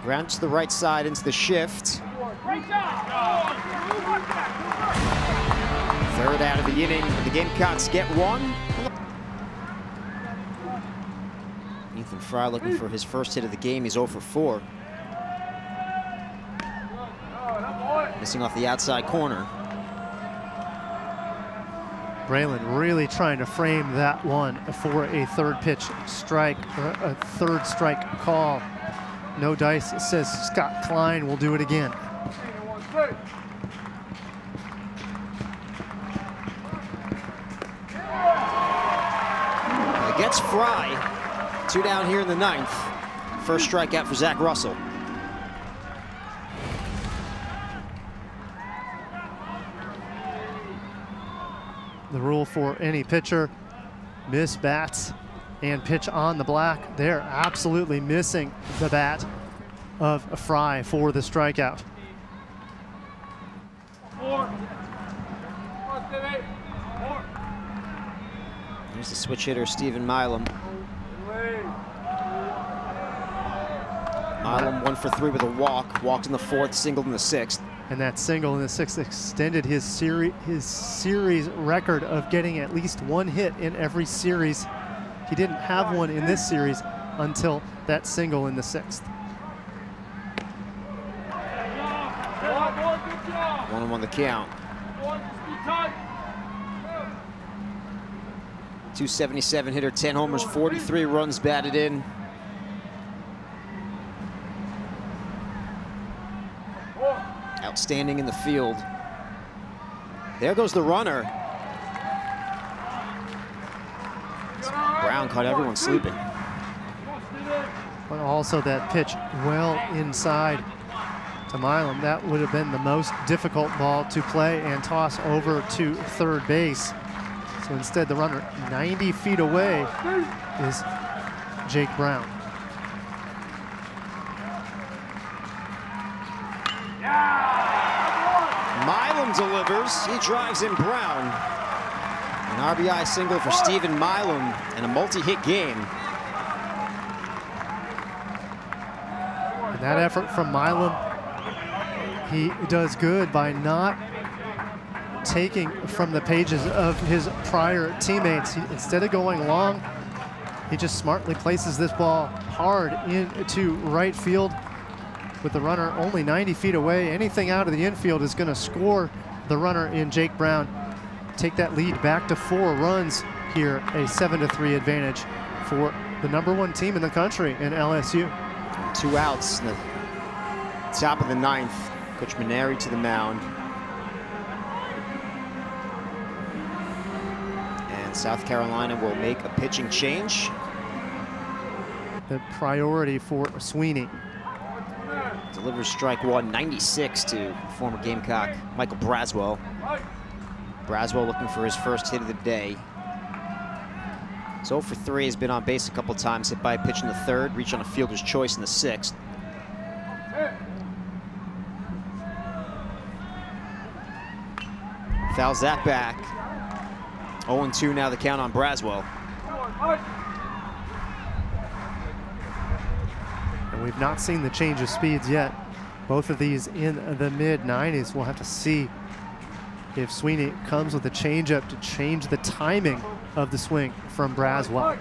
Ground to the right side into the shift. Third out of the inning. The Gamecocks get 1. Ethan Fry looking for his first hit of the game. He's 0 for 4. Missing off the outside corner. Braylon really trying to frame that one for a third pitch strike, or a third strike call. No dice, says Scott Klein will do it again. Gets Fry. 2 down here in the 9th. First strikeout for Zach Russell. The rule for any pitcher, miss bats and pitch on the black. They're absolutely missing the bat of Fry for the strikeout. 4. Here's the switch hitter, Stephen Milam. Milam 1 for 3 with a walk. Walked in the 4th, singled in the 6th. And that single in the 6th extended his series record of getting at least 1 hit in every series. He didn't have one in this series until that single in the 6th. 1-1 the count. 277 hitter, 10 homers, 43 runs batted in. Outstanding in the field. There goes the runner. Brown caught everyone sleeping. But also that pitch well inside to Milam. That would have been the most difficult ball to play and toss over to third base. So instead, the runner 90 feet away is Jake Brown. Milam delivers. He drives in Brown. An RBI single for Stephen Milam and a multi-hit game. And that effort from Milam, he does good by not taking from the pages of his prior teammates. Instead of going long, he just smartly places this ball hard into right field with the runner only 90 feet away. Anything out of the infield is going to score the runner in Jake Brown. Take that lead back to 4 runs here, a 7-3 advantage for the #1 team in the country in LSU. 2 outs in the top of the 9th. Coach Maneri to the mound. And South Carolina will make a pitching change. The priority for Sweeney. Delivers strike 1, 96 to former Gamecock Michael Braswell. Braswell looking for his first hit of the day. 0 for 3, has been on base a couple times, hit by a pitch in the 3rd, reached on a fielder's choice in the 6th. Fouls that back. 0-2 now the count on Braswell. And we've not seen the change of speeds yet. Both of these in the mid-90s. We'll have to see if Sweeney comes with a changeup to change the timing of the swing from Braswell.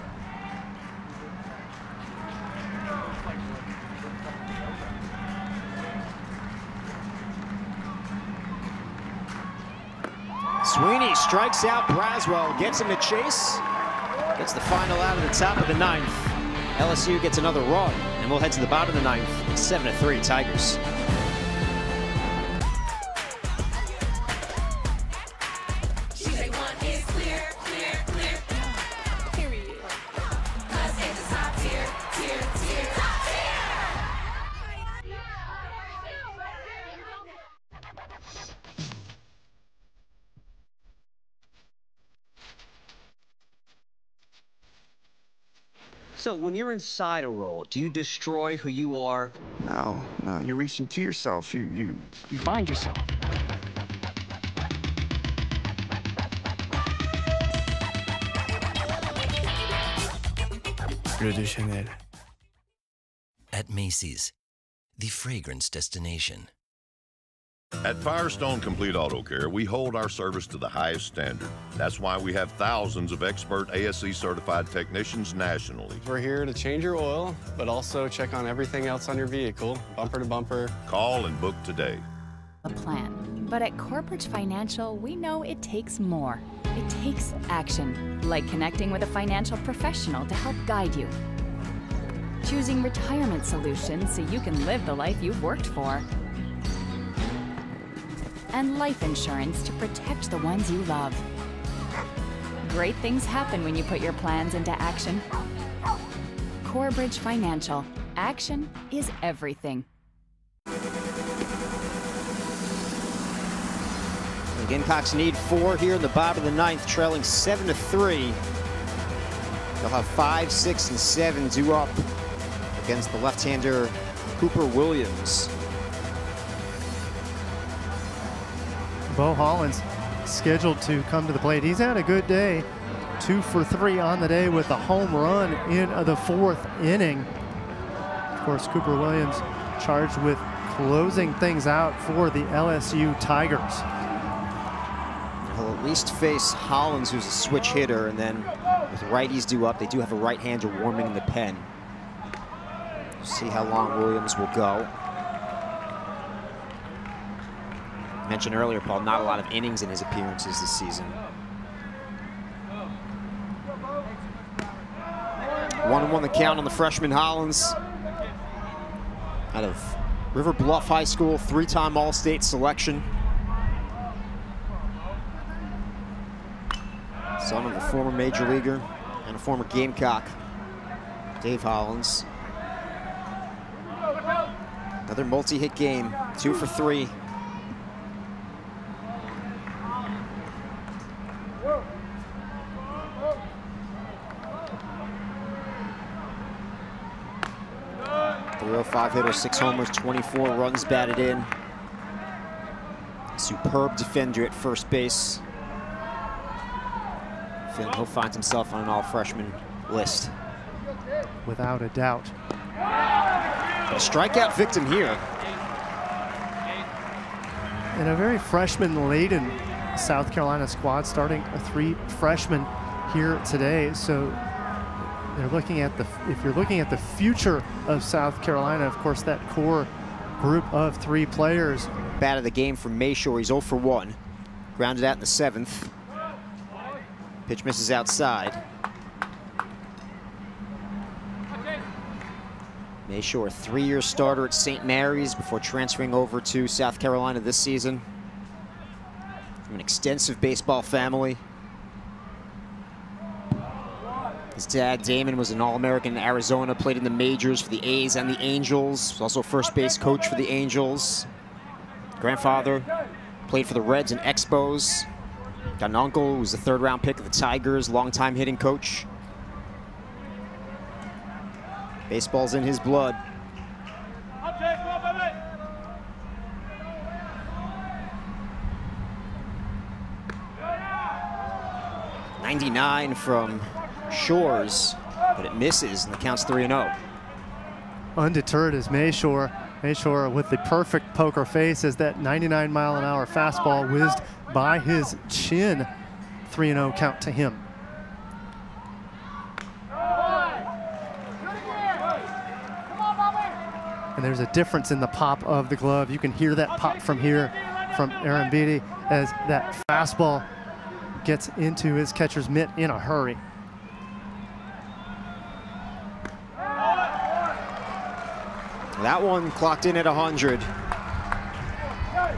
Sweeney strikes out Braswell, gets him to chase, gets the final out of the top of the 9th. LSU gets another run, and we'll head to the bottom of the 9th. 7-3 Tigers. So when you're inside a role, do you destroy who you are? No, you reach into yourself. You find yourself. Bleu de Chanel. At Macy's, the fragrance destination. At Firestone Complete Auto Care, we hold our service to the highest standard. That's why we have thousands of expert ASE certified technicians nationally. We're here to change your oil, but also check on everything else on your vehicle, bumper to bumper. Call and book today. A plan. But at Corebridge Financial, we know it takes more. It takes action, like connecting with a financial professional to help guide you. Choosing retirement solutions so you can live the life you've worked for. And life insurance to protect the ones you love. Great things happen when you put your plans into action. Corebridge Financial. Action is everything. The Gamecocks need 4 here in the bottom of the 9th, trailing 7-3. They'll have 5, 6, and 7 due up against the left-hander Cooper Williams. Bo Hollins scheduled to come to the plate. He's had a good day. 2 for 3 on the day with a home run in the 4th inning. Of course, Cooper Williams charged with closing things out for the LSU Tigers. He'll at least face Hollins, who's a switch hitter, and then with righties due up, they do have a right-hander warming in the pen. We'll see how long Williams will go. I mentioned earlier, Paul, not a lot of innings in his appearances this season. 1-1 the count on the freshman Hollins. Out of River Bluff High School, 3-time All-State selection. Son of a former major leaguer and a former Gamecock, Dave Hollins. Another multi-hit game, 2 for 3. .305 hitter, 6 homers, 24 runs batted in. Superb defender at first base. Feeling he'll find himself on an all-freshman list. Without a doubt. A strikeout victim here. And a very freshman-laden South Carolina squad, starting 3 freshmen here today. So they're looking at if you're looking at the future of South Carolina, of course, that core group of 3 players. Bat of the game from Mayshore, he's 0 for 1. Grounded out in the 7th. Pitch misses outside. Mayshore, 3-year starter at St. Mary's before transferring over to South Carolina this season. From an extensive baseball family. His dad, Damon, was an All-American in Arizona, played in the majors for the A's and the Angels. Was also first base coach for the Angels. Grandfather played for the Reds and Expos. Got an uncle who was the 3rd-round pick of the Tigers, longtime hitting coach. Baseball's in his blood. 99 from Shores, but it misses, and the count's 3-0. Undeterred is Mayshore. Mayshore with the perfect poker face as that 99-mile-an-hour fastball whizzed by his chin. 3-0 count to him. And there's a difference in the pop of the glove. You can hear that pop from here from Aaron Beatty as that fastball gets into his catcher's mitt in a hurry. That one clocked in at 100.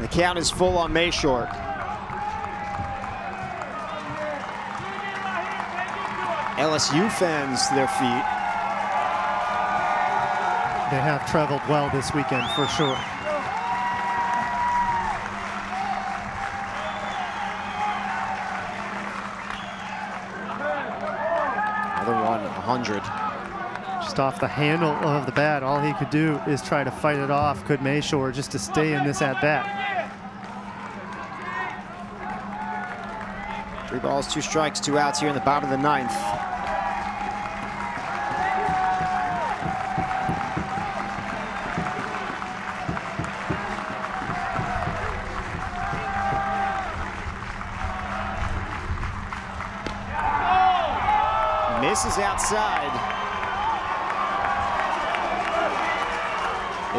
The count is full on Mayshore. LSU fans to their feet. They have traveled well this weekend for sure. Another one, 100. Just off the handle of the bat, all he could do is try to fight it off. Could Mayshore just to stay in this at-bat. 3 balls, 2 strikes, 2 outs here in the bottom of the 9th. misses outside.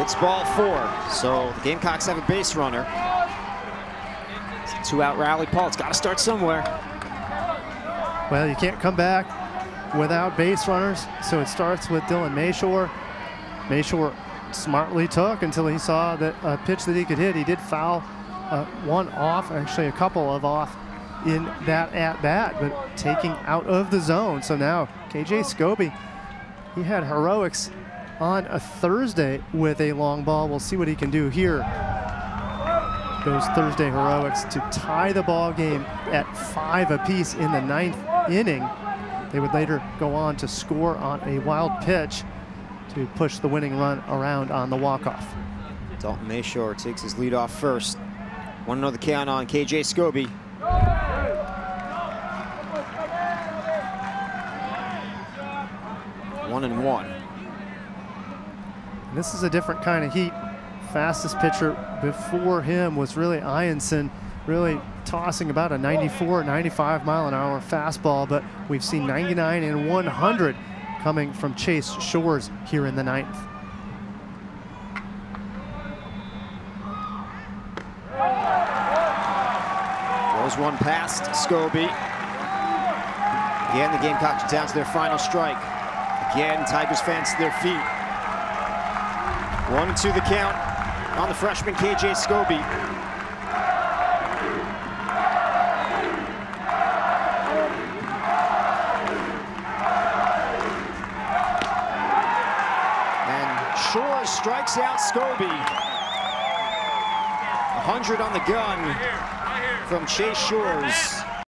It's ball 4, so the Gamecocks have a base runner. It's a 2-out rally. Paul, it's got to start somewhere. Well, you can't come back without base runners, so it starts with Dylan Mayshore. Mayshore smartly took until he saw that a pitch that he could hit. He did foul one off, actually a couple of off in that at-bat, but taking out of the zone. So now KJ Scobie, he had heroics on a Thursday with a long ball. We'll see what he can do here. Those Thursday heroics to tie the ball game at 5 apiece in the 9th inning. They would later go on to score on a wild pitch to push the winning run around on the walk-off. Dalton Mayshore takes his lead off first. 1-0 the count on KJ Scobie. One and one. And this is a different kind of heat. Fastest pitcher before him was really Ianson, really tossing about a 94, 95 mile an hour fastball, but we've seen 99 and 100 coming from Chase Shores here in the 9th. Goes one past Scobie. Again, the Gamecocks are down to their final strike. Again, Tigers fans to their feet. 1-2 the count on the freshman KJ Scobie. And Shores strikes out Scobie. 100 on the gun from Chase Shores.